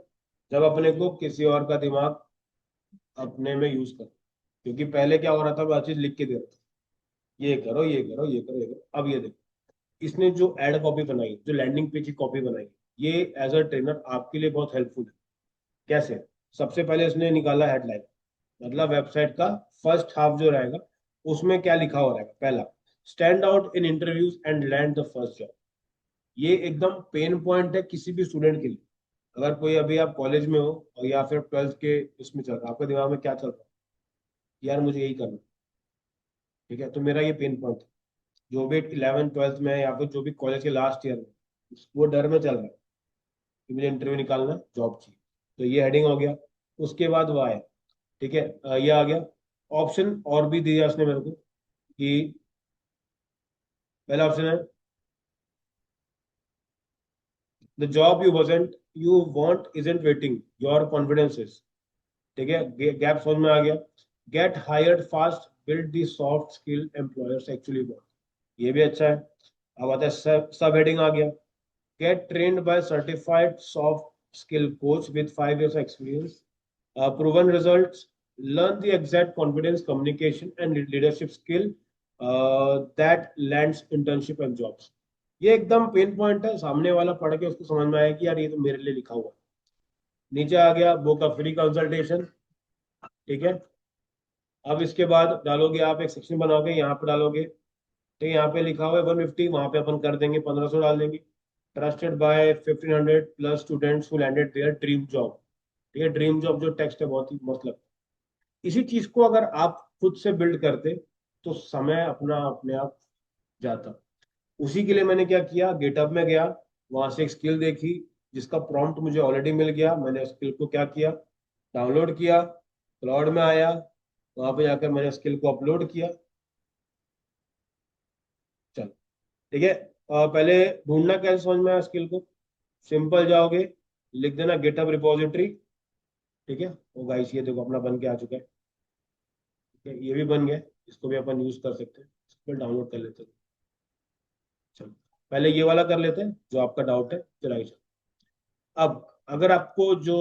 जब अपने को किसी और का दिमाग अपने में यूज कर। क्योंकि पहले क्या हो रहा था, वो हर चीज लिख के दे रहा था, ये करो ये करो ये करो ये करो। अब ये देखो, इसने जो एड कॉपी बनाई, जो लैंडिंग पेज की कॉपी बनाई, ये एज अ ट्रेनर आपके लिए बहुत हेल्पफुल है। कैसे, सबसे पहले इसने निकाला हेडलाइन, मतलब वेबसाइट का फर्स्ट हाफ जो रहेगा, उसमें क्या लिखा हो रहेगा। पहला, stand out in interviews and land the first job. ये एकदम पेन पॉइंट है किसी भी स्टूडेंट के लिए। अगर कोई अभी आप कॉलेज में हो, और या फिर ट्वेल्थ के इसमें चल रहा है, आपके दिमाग में क्या चल रहा है, यार मुझे यही करना है। ठीक है, तो मेरा ये पेन पॉइंट है। जो भी 11 ट्वेल्थ में है, या फिर जो भी कॉलेज के लास्ट ईयर में, वो डर में चल रहा है कि मुझे इंटरव्यू निकालना है, जॉब चाहिए। तो ये हेडिंग हो गया। उसके बाद वो आया, ठीक है, ये आ गया। ऑप्शन और भी दिया उसने मेरे को, कि पहला ऑप्शन है, the job you want isn't waiting your confidences. ठीक है, गैप समझ में आ गया। Get hired fast, build the soft skill employers actually want, ये भी अच्छा है। अब आता है सब हेडिंग आ गया, get trained by certified soft skill coach with 5 years experience, proven results, learn the exact confidence, communication, and leadership skill that lands internship and jobs। ये एकदम पेन पॉइंट है, सामने वाला पढ़ के उसको समझ में आया कि यार ये तो मेरे लिए लिखा हुआ है। नीचे आ गया, बुक का फ्री कंसल्टेशन। ठीक है, अब इसके बाद डालोगे आप, एक सेक्शन बनाओगे, यहाँ पे डालोगे। तो यहाँ पे लिखा हुआ है 150, वहां पे अपन कर देंगे 1500 डाल देंगे। Trusted bye 1500 plus students who landed their dream job. ठीक है, ड्रीम जॉब जो टेक्स्ट है बहुत ही मस्त लगता है। इसी चीज को अगर आप खुद से बिल्ड करते, तो समय अपना अपने आप जाता। उसी के लिए मैंने क्या किया, गेटअप में गया, वहां से एक स्किल देखी, जिसका प्रॉम्प्ट मुझे ऑलरेडी मिल गया। मैंने स्किल को क्या किया, डाउनलोड किया, क्लाउड में आया, वहां पे जाकर मैंने स्किल को अपलोड किया। चलो, ठीक है, पहले ढूंढना कैसे समझ में आया स्किल को, सिंपल जाओगे, लिख देना गिटहब रिपोजिटरी। ठीक है, वो गाइस ये देखो अपना बन के आ चुका है। ठीक है, ये भी बन गया, इसको भी अपन यूज कर सकते हैं, इसको डाउनलोड कर लेते हैं। चलो, पहले ये वाला कर लेते हैं जो आपका डाउट है, चलाइए। अब अगर आपको जो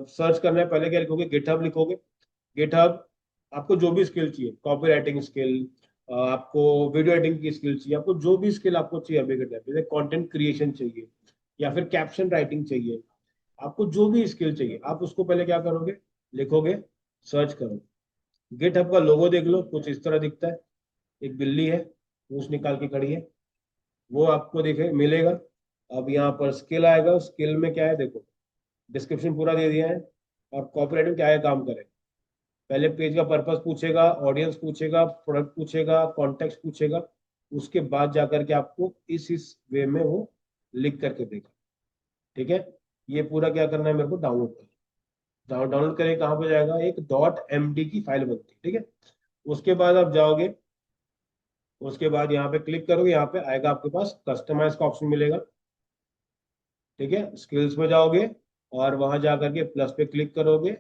सर्च करना है, पहले क्या लिखोगे, गिटहब लिखोगे। गिटहब, आपको जो भी स्किल चाहिए, कॉपी राइटिंग स्किल, आपको वीडियो एडिटिंग की स्किल चाहिए, आपको जो भी स्किल आपको चाहिए अभी के टाइम पे, कंटेंट क्रिएशन चाहिए, या फिर कैप्शन राइटिंग चाहिए, आपको जो भी स्किल चाहिए, आप उसको पहले क्या करोगे, लिखोगे, सर्च करोगे। गिटहब का लोगो देख लो, कुछ इस तरह दिखता है, एक बिल्ली है, पूंछ निकाल के खड़ी है, वो आपको दिखे मिलेगा। अब यहाँ पर स्किल आएगा, स्किल में क्या है देखो, डिस्क्रिप्शन पूरा दे दिया है, और कॉपीराइट में क्या है काम करे। पहले पेज का पर्पस पूछेगा, ऑडियंस पूछेगा, प्रोडक्ट पूछेगा, कॉन्टेक्स्ट पूछेगा। उसके बाद जाकर के आपको इस वे में वो लिख करके देगा। ठीक है, ये पूरा क्या करना है, मेरे को डाउनलोड करना। डाउनलोड करें, कहाँ पे जाएगा, एक डॉट एम डी की फाइल बनती है। ठीक है, उसके बाद आप जाओगे, उसके बाद यहाँ पे क्लिक करोगे, यहाँ पे आएगा आपके पास कस्टमाइज का ऑप्शन मिलेगा। ठीक है, स्किल्स में जाओगे और वहां जा करके प्लस पे क्लिक करोगे,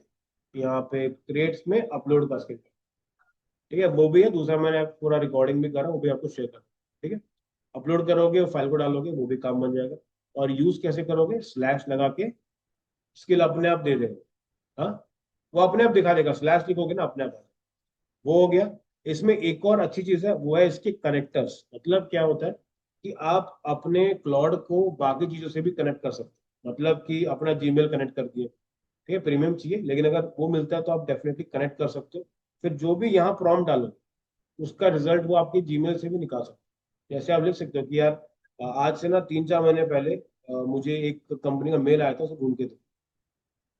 यहाँ पे क्रिएट्स में अपलोड का स्किल। ठीक है, वो भी है, दूसरा मैंने पूरा रिकॉर्डिंग भी करा, वो भी आपको शेयर कर। ठीक है, अपलोड करोगे, फाइल को डालोगे, वो भी काम बन जाएगा। और यूज कैसे करोगे, स्लैश लगा के स्किल अपने आप दे देगा। हाँ, वो अपने आप दिखा देगा, स्लैश लिखोगे ना अपने आप। वो हो गया। इसमें एक और अच्छी चीज है, वो है इसके कनेक्टर्स। मतलब क्या होता है कि आप अपने क्लाउड को बाकी चीजों से भी कनेक्ट कर सकते हो। मतलब कि अपना जीमेल कनेक्ट कर दिए। ठीक है, प्रीमियम चाहिए, लेकिन अगर वो मिलता है तो आप डेफिनेटली कनेक्ट कर सकते हो। फिर जो भी यहाँ प्रॉम्प्ट डालो, उसका रिजल्ट वो आपके जीमेल से भी निकाल सकते हो। जैसे आप लिख सकते हो कि यार आज से ना 3-4 महीने पहले मुझे एक कंपनी का मेल आया था, उसे ढूंढ के दो।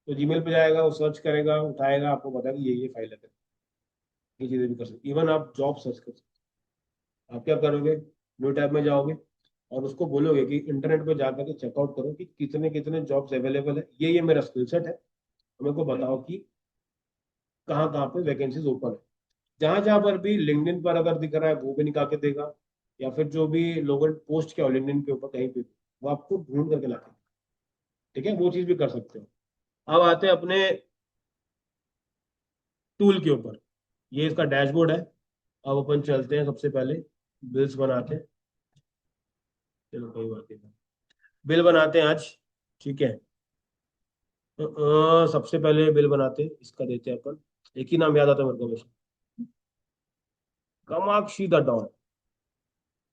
तो जीमेल पे जाएगा, वो सर्च करेगा, उठाएगा, आपको बताएगा ये फाइल है। ये चीजें भी कर सकते, इवन आप जॉब सर्च कर सकते हो। आप क्या करोगे, न्यू टैब में जाओगे और उसको बोलोगे कि इंटरनेट पे जाकर के चेकआउट करो कि कितने कितने जॉब्स अवेलेबल है, ये मेरा स्किल सेट है, तो मेरे को बताओ कि कहाँ कहाँ पे वैकेंसीज ओपन है। जहां जहां पर भी लिंक्डइन पर अगर दिख रहा है वो भी निकाल के देगा, या फिर जो भी लोगों ने पोस्ट किया हो लिंक्डइन के ऊपर कहीं पे भी, वो आपको ढूंढ करके लाके। ठीक है, वो चीज भी कर सकते हो। अब आते हैं अपने टूल के ऊपर। ये इसका डैशबोर्ड है। अब अपन चलते हैं, सबसे पहले बिल्स बनाते हैं। चलो कोई बात नहीं, बिल बनाते हैं आज। ठीक है, सबसे पहले बिल बनाते हैं, इसका देते हैं अपन। एक ही नाम याद आता है मेरे को हमेशा, कामाक्षी द डॉन।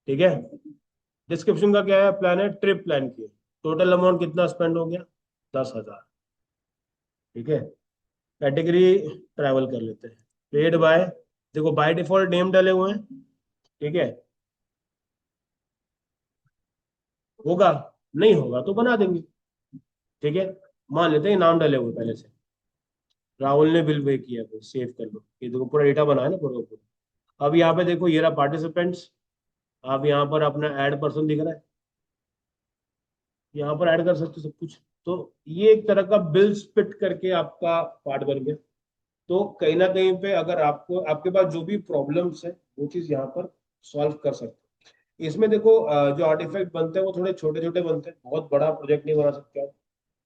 ठीक है, डिस्क्रिप्शन का क्या है, प्लान है, ट्रिप प्लान की है। टोटल अमाउंट कितना स्पेंड हो गया, 10,000। ठीक है, कैटेगरी ट्रैवल कर लेते हैं। पेड बाय, देखो बाय डिफॉल्ट नेम डाले हुए हैं। ठीक है, होगा, नहीं होगा तो बना देंगे। ठीक है, मान लेते हैं नाम डाले हुए पहले से, राहुल ने बिल पे किया, तो सेव कर लो। ये देखो पूरा डेटा बना है ना पूरा पूरा। अब यहाँ पे देखो, ये रहा पार्टिसिपेंट्स। आप यहाँ पर अपना ऐड पर्सन दिख रहा है, यहाँ पर ऐड कर सकते हो सब कुछ। तो ये एक तरह का बिल स्पिट करके आपका पार्ट बन गया। तो कहीं ना कहीं पे अगर आपको, आपके पास जो भी प्रॉब्लम्स है, वो चीज यहाँ पर सॉल्व कर सकते हैं। इसमें देखो जो आर्टिफैक्ट बनते हैं वो थोड़े छोटे छोटे बनते हैं, बहुत बड़ा प्रोजेक्ट नहीं बना सकते आप,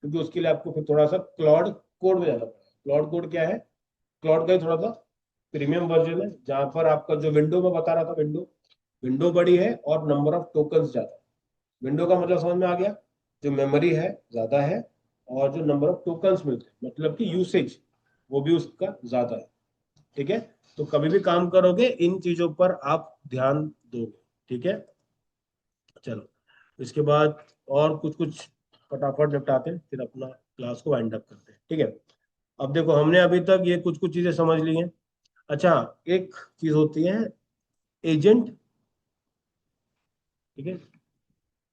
क्योंकि उसके लिए आपको फिर थोड़ा सा क्लाउड कोड में जाना पड़ेगा। क्लाउड कोड क्या है, क्लाउड का ही थोड़ा सा प्रीमियम वर्जन है, जहां पर आपका जो विंडो में बता रहा था, विंडो विंडो बड़ी है और नंबर ऑफ टोकन्स ज्यादा है। विंडो का मतलब समझ में आ गया, जो मेमोरी है ज्यादा है, और जो नंबर ऑफ टोकन्स मिलते हैं, मतलब कि यूसेज, वो भी उसका ज्यादा है। ठीक है, तो कभी भी काम करोगे इन चीजों पर आप ध्यान दोगे। ठीक है, चलो इसके बाद और कुछ कुछ फटाफट निपटाते हैं, फिर अपना क्लास को वाइंड अप करते हैं। ठीक है, अब देखो हमने अभी तक ये कुछ कुछ चीजें समझ ली हैं। अच्छा, एक चीज होती है एजेंट। ठीक है,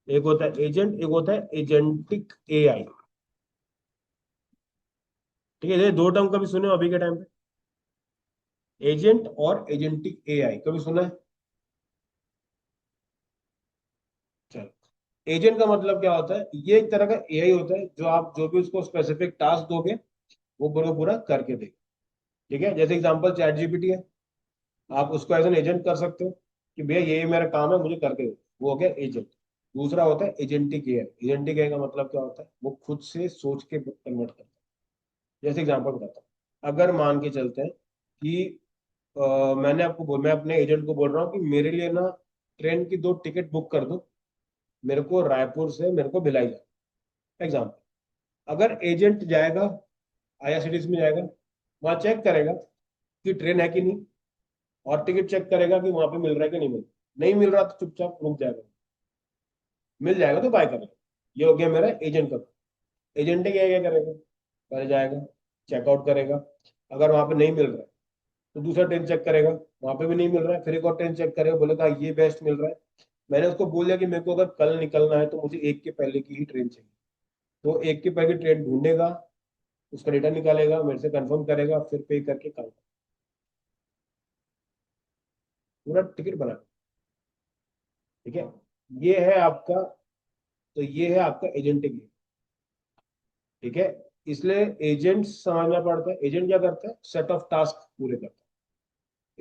एक होता है एजेंट, एक होता है एजेंटिक एआई। ठीक है, ये दो टर्म कभी सुने हो अभी के टाइम पे, एजेंट और एजेंटिक एआई, कभी सुना है? चलो, एजेंट का मतलब क्या होता है, ये एक तरह का एआई होता है, जो आप जो भी उसको स्पेसिफिक टास्क दोगे वो पूरा पूरा करके देगा। ठीक है, जैसे एग्जांपल चैट जीपीटी है, आप उसको एज एन एजेंट कर सकते हो कि भैया ये मेरा काम है, मुझे करके दो। वो हो गया एजेंट। दूसरा होता है एजेंटिक एआई। एजेंटिक एआई का मतलब क्या होता है, वो खुद से सोच के कन्वर्ट करता है। जैसे एग्जांपल बताता हूँ, अगर मान के चलते हैं कि मैंने आपको मैं अपने एजेंट को बोल रहा हूँ कि मेरे लिए ना ट्रेन की 2 टिकट बुक कर दो, मेरे को रायपुर से मेरे को भिलाई जाए, एग्जाम्पल। अगर एजेंट जाएगा, आईआरसीटीसी में जाएगा, वहां चेक करेगा कि ट्रेन है कि नहीं, और टिकट चेक करेगा कि वहां पे मिल रहा है कि नहीं मिल रहा। नहीं मिल रहा तो चुपचाप रुक जाएगा, मिल जाएगा तो बाय कर लेगा। ये हो गया मेरा एजेंट का। एजेंट क्या क्या करेगा, पहले जाएगा, चेकआउट करेगा, अगर वहां पे नहीं मिल रहा है तो दूसरा ट्रेन चेक करेगा, वहां पे भी नहीं मिल रहा है, फिर एक और ट्रेन चेक करेगा, बोलेगा ये बेस्ट मिल रहा है। मैंने उसको बोल दिया कि मेरे को अगर कल निकलना है तो मुझे 1 के पहले की ही ट्रेन चाहिए। तो 1 के पहले की ट्रेन ढूंढेगा, उसका डेटा निकालेगा, मेरे से कंफर्म करेगा, फिर पे करके काम, पूरा टिकट बना। ठीक है, ये है आपका, तो ये है आपका एजेंटिक। ठीक है, इसलिए एजेंट समझना पड़ता है। एजेंट क्या करता है, सेट ऑफ टास्क पूरे करता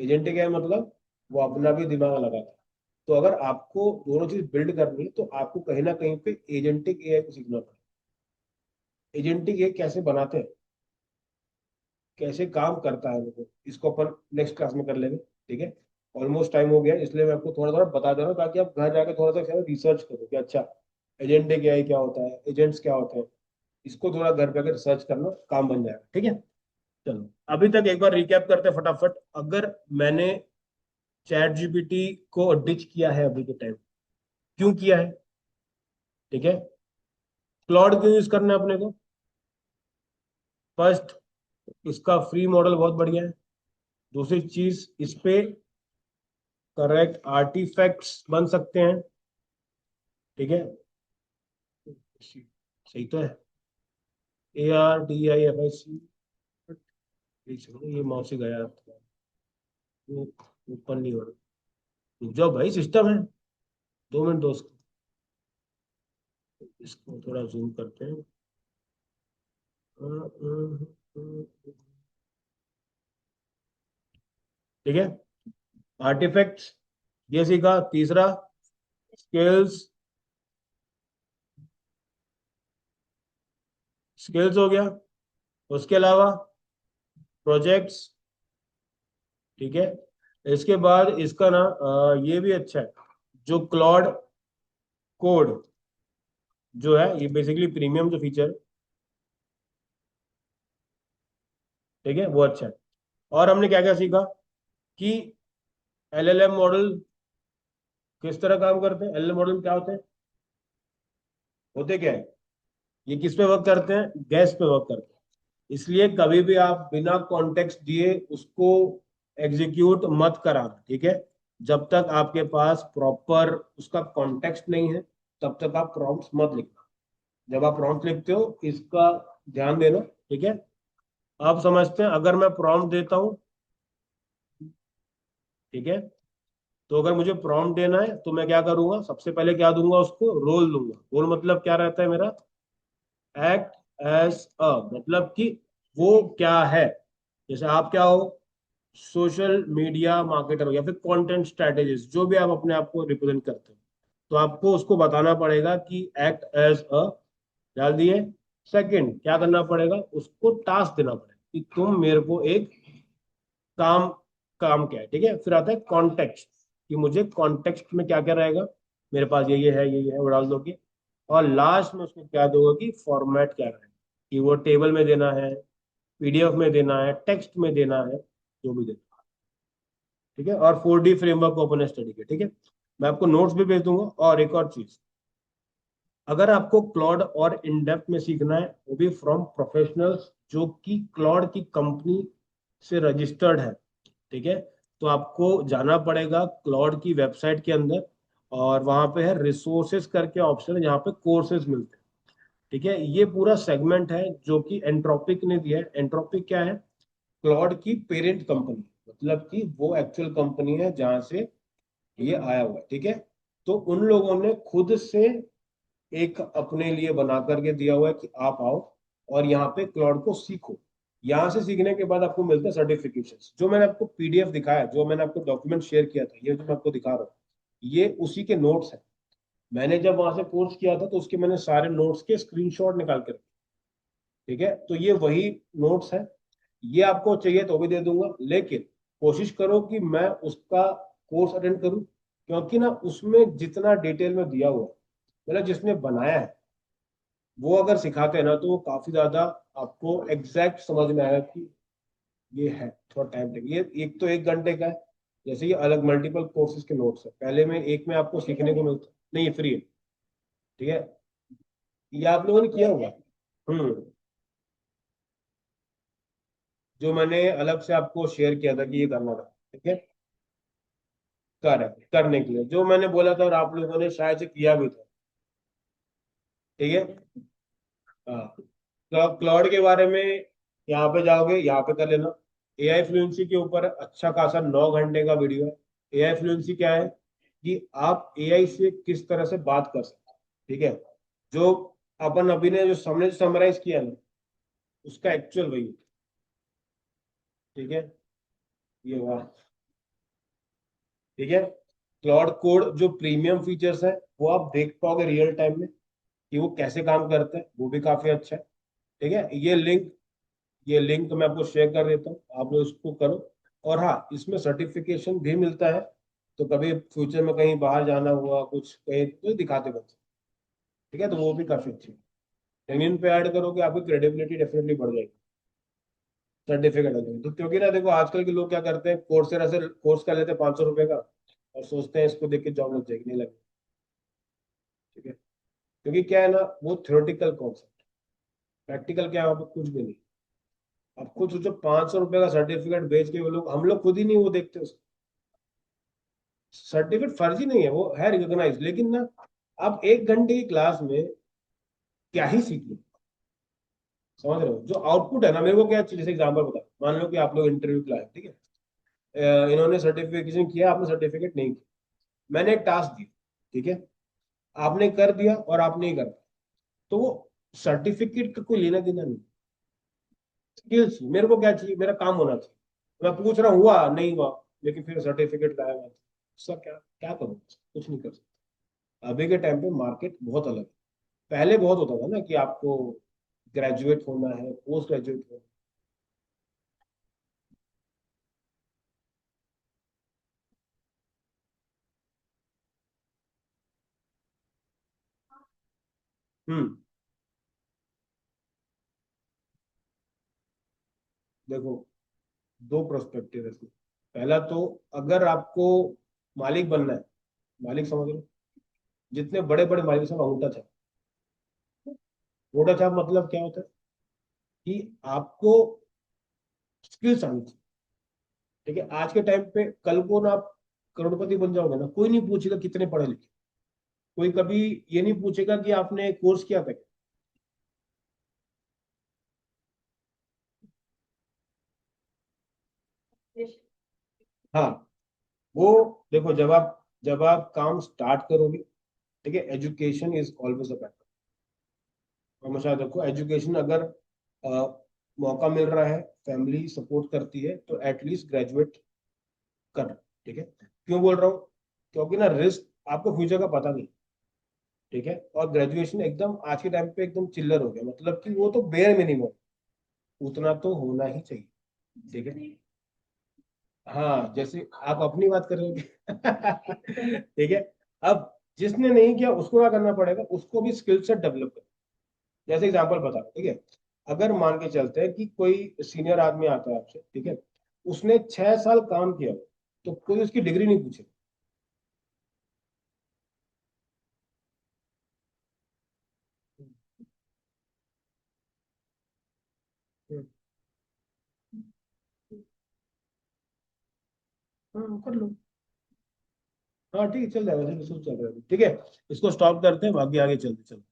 एजेंटिक एआई मतलब वो अपना भी दिमाग लगाता है। तो अगर आपको दोनों चीज बिल्ड करनी है तो आपको कहीं ना कहीं पे एजेंटिक एआई को सीखना पड़ेगा। एजेंटिक एआई कैसे बनाते हैं, कैसे काम करता है, वो इसको अपन नेक्स्ट क्लास में कर लेंगे, ठीक है। ऑलमोस्ट टाइम हो गया है, इसलिए मैं आपको थोड़ा थोड़ा बता दे रहा हूँ ताकि आप घर जाके थोड़ा सा रिसर्च करो कि अच्छा एजेंटिक एआई क्या होता है, एजेंट्स क्या होते हैं। इसको थोड़ा घर पे अगर रिसर्च करना काम बन जाएगा, ठीक है। चलो अभी तक एक बार रिकैप करते हैं फटाफट। अगर मैंने चैट जीपीटी को डिच किया है अभी के टाइम, क्यों किया है, ठीक है। क्लाउड क्यों यूज करना है अपने को? फर्स्ट, इसका फ्री मॉडल बहुत बढ़िया है। दूसरी चीज, इस पे करेक्ट आर्टिफैक्ट्स बन सकते हैं, ठीक है। सही तो है, ARDIFIC। ये माउस ही गया, वो ओपन नहीं हो रहा। रुक जाओ भाई, सिस्टम है, 2 मिनट दोस्त। इसको थोड़ा जूम करते हैं। ठीक है, आर्टिफैक्ट्स ये सीखा। तीसरा, स्किल्स, स्किल्स हो गया। उसके अलावा प्रोजेक्ट्स, ठीक है। इसके बाद इसका ना ये भी अच्छा है, जो क्लॉड कोड जो है, ये बेसिकली प्रीमियम जो फीचर, ठीक है, वो अच्छा है। और हमने क्या क्या सीखा कि LLM मॉडल किस तरह काम करते हैं, LLM मॉडल क्या होते हैं, होते क्या है, ये किस पे वर्क करते हैं, गैस पे वर्क करते हैं। इसलिए कभी भी आप बिना कॉन्टेक्स्ट दिए उसको एग्जीक्यूट मत कराना, ठीक है। जब तक आपके पास प्रॉपर उसका कॉन्टेक्स्ट नहीं है तब तक आप प्रॉम्प्ट्स मत लिखना। जब आप प्रॉम्प्ट लिखते हो इसका ध्यान देना, ठीक है। आप समझते हैं, अगर मैं प्रॉम्प्ट देता हूं, ठीक है, तो अगर मुझे प्रॉम्प्ट देना है तो मैं क्या करूंगा, सबसे पहले क्या दूंगा, उसको रोल दूंगा। रोल मतलब क्या रहता है मेरा, एक्ट एज अ, मतलब कि वो क्या है। जैसे आप क्या हो, सोशल मीडिया मार्केटर हो या फिर कंटेंट स्ट्रेटेजिस्ट, जो भी आप अपने आप को रिप्रेजेंट करते हो, तो आपको उसको बताना पड़ेगा कि एक्ट एज अ, डाल दिए। सेकंड क्या करना पड़ेगा, उसको टास्क देना पड़ेगा कि तुम मेरे को एक काम, काम क्या है, ठीक है। फिर आता है कॉन्टेक्स्ट, कि मुझे कॉन्टेक्स्ट में क्या क्या रहेगा, मेरे पास ये है, ये है, वो डाल दोगे। और लास्ट में उसको क्या दोगे कि फॉर्मेट क्या रहेगा, कि वो टेबल में देना है, PDF में देना है, टेक्स्ट में देना है, जो भी देना है, ठीक है। और 4D फ्रेमवर्क ओपन स्टडी के, ठीक है। मैं आपको नोट्स भी भेज दूंगा। और एक और चीज, अगर आपको क्लॉड और इन डेप्थ में सीखना है, वो भी फ्रॉम प्रोफेशनल्स जो कि क्लॉड की कंपनी से रजिस्टर्ड है, ठीक है, तो आपको जाना पड़ेगा क्लॉड की वेबसाइट के अंदर। और वहां पे है रिसोर्सेज करके ऑप्शन है, जहाँ पे कोर्सेज मिलते हैं, ठीक है। ये पूरा सेगमेंट है जो कि एंट्रोपिक ने दिया है। एंट्रोपिक क्या है, क्लॉड की पेरेंट कंपनी, मतलब कि वो एक्चुअल कंपनी है जहां से ये आया हुआ है, ठीक है। तो उन लोगों ने खुद से एक अपने लिए बना करके दिया हुआ है कि आप आओ और यहाँ पे क्लाउड को सीखो। यहाँ से सीखने के बाद आपको मिलता है सर्टिफिकेशन। जो मैंने आपको PDF दिखाया, जो मैंने आपको डॉक्यूमेंट शेयर किया था, ये जो मैं आपको दिखा रहा हूँ, ये उसी के नोट्स हैं। मैंने जब वहां से कोर्स किया था तो उसके मैंने सारे नोट्स के स्क्रीनशॉट निकाल के रखे, ठीक है। तो ये वही नोट्स है। ये आपको चाहिए तो भी दे दूंगा, लेकिन कोशिश करो कि मैं उसका कोर्स अटेंड करूं, क्योंकि ना उसमें जितना डिटेल में दिया हुआ है, मतलब जिसने बनाया है, वो अगर सिखाते हैं ना तो वो काफी ज्यादा आपको एग्जैक्ट समझ में आएगा कि ये है। थोड़ा टाइम टेक, ये एक तो 1 घंटे का है। जैसे ये अलग मल्टीपल कोर्सेज के नोट्स है, पहले में एक में आपको सीखने को मिलता है, नहीं ये फ्री है, ठीक है। ये आप लोगों ने किया होगा। हम्म, जो मैंने अलग से आपको शेयर किया था कि ये करना था, ठीक है। करने के लिए जो मैंने बोला था, और आप लोगों ने शायद से किया भी था, ठीक है। हाँ, तो आप क्लाउड के बारे में यहाँ पे जाओगे, यहाँ पे कर लेना। AI फ्लुएंसी के ऊपर अच्छा खासा 9 घंटे का वीडियो है। AI फ्लुएंसी क्या है, कि आप AI से किस तरह से बात कर सकते हैं, ठीक है। जो अपन अभी ने जो हमने समराइज किया ना, उसका एक्चुअल वही है, ठीक है। ये हुआ। ठीक है। क्लाउड कोड जो प्रीमियम फीचर्स है वो आप देख पाओगे रियल टाइम में कि वो कैसे काम करते हैं, वो भी काफी अच्छा है। ठीक है, ये लिंक मैं आपको शेयर कर देता हूँ, आप लोग इसको करो। और हाँ, इसमें सर्टिफिकेशन भी मिलता है, तो कभी फ्यूचर में कहीं बाहर जाना हुआ कुछ कहीं तो दिखाते बच्चे। ठीक है, तो वो भी काफी अच्छी है। लेकिन इन पे ऐड करोगे आपकी क्रेडिबिलिटी डेफिनेटली बढ़ जाएगी सर्टिफिकेट हो जाएगी। तो क्योंकि ना देखो आजकल के लोग क्या करते हैं, कोर्सेरा से कोर्स कर लेते हैं 500 रुपए का, और सोचते हैं इसको देख के जॉब लग जाएगी, नहीं लगे। ठीक है, क्योंकि क्या है ना, वो थ्योरेटिकल कॉन्सेप्ट, प्रैक्टिकल क्या है वहाँ पे कुछ भी नहीं। अब खुद सोचो 500 रुपए का सर्टिफिकेट बेच के वो लोग, हम लोग खुद ही नहीं वो देखते उसको। सर्टिफिकेट फर्जी नहीं है, वो है रिकॉग्नाइज, लेकिन ना आप 1 घंटे की क्लास में क्या ही सीख लो। समझ रहे हो, जो आउटपुट है ना, मेरे को क्या चाहिए, जैसे एग्जाम्पल बता, मान लो कि आप लोग इंटरव्यू के लिए आए, ठीक है। इन्होंने सर्टिफिकेशन किया, आपने सर्टिफिकेट नहीं किया, मैंने एक टास्क दिया, ठीक है, आपने कर दिया और आप नहीं कर पाए, तो वो सर्टिफिकेट का कोई लेना देना नहीं। स्किल्स मेरे को क्या चाहिए, मेरा काम होना चाहिए। मैं पूछ रहा हूँ हुआ नहीं हुआ, लेकिन फिर सर्टिफिकेट लाया मैं, उसका क्या क्या करूँ, कुछ नहीं कर सकता। अभी के टाइम पे मार्केट बहुत अलग है। पहले बहुत होता था ना कि आपको ग्रेजुएट होना है, पोस्ट ग्रेजुएट होना है। देखो, दो प्रोस्पेक्टिव है इसमें। पहला तो, अगर आपको मालिक बनना है, मालिक समझ लो, जितने बड़े बड़े मालिक सब अंगूठा छाप। अंगूठा छाप मतलब क्या होता है कि आपको स्किल्स आनी चाहिए। ठीक है, आज के टाइम पे कल को ना आप करोड़पति बन जाओगे ना, कोई नहीं पूछेगा कितने पढ़े लिखे, कोई कभी ये नहीं पूछेगा कि आपने कोर्स किया था। हाँ, वो देखो, जब आप काम स्टार्ट करोगे, ठीक है, education is always a better. हमेशा देखो, एजुकेशन अगर अ, मौका मिल रहा है, फैमिली सपोर्ट करती है, तो एटलीस्ट ग्रेजुएट कर। ठीक है, क्यों बोल रहा हूँ, क्योंकि ना रिस्क आपको फ्यूचर का पता नहीं। ठीक है, और ग्रेजुएशन एकदम आज के टाइम पे एकदम चिल्लर हो गया, मतलब कि वो तो बेयर मिनिमम, उतना तो होना ही चाहिए। ठीक है, हाँ, जैसे आप अपनी बात कर रहे हो। ठीक है, अब जिसने नहीं किया उसको क्या करना पड़ेगा, उसको भी स्किल सेट डेवलप कर। जैसे एग्जांपल बता रहा हूं, ठीक है। अगर मान के चलते हैं कि कोई सीनियर आदमी आता है आपसे, ठीक है, उसने 6 साल काम किया हो, तो कोई उसकी डिग्री नहीं पूछे। हम्म, हाँ, कर लो। हाँ ठीक है, चल जाएगा, चल चल रहा है, ठीक है। इसको स्टॉप करते हैं, बाकी आगे चलते चलते।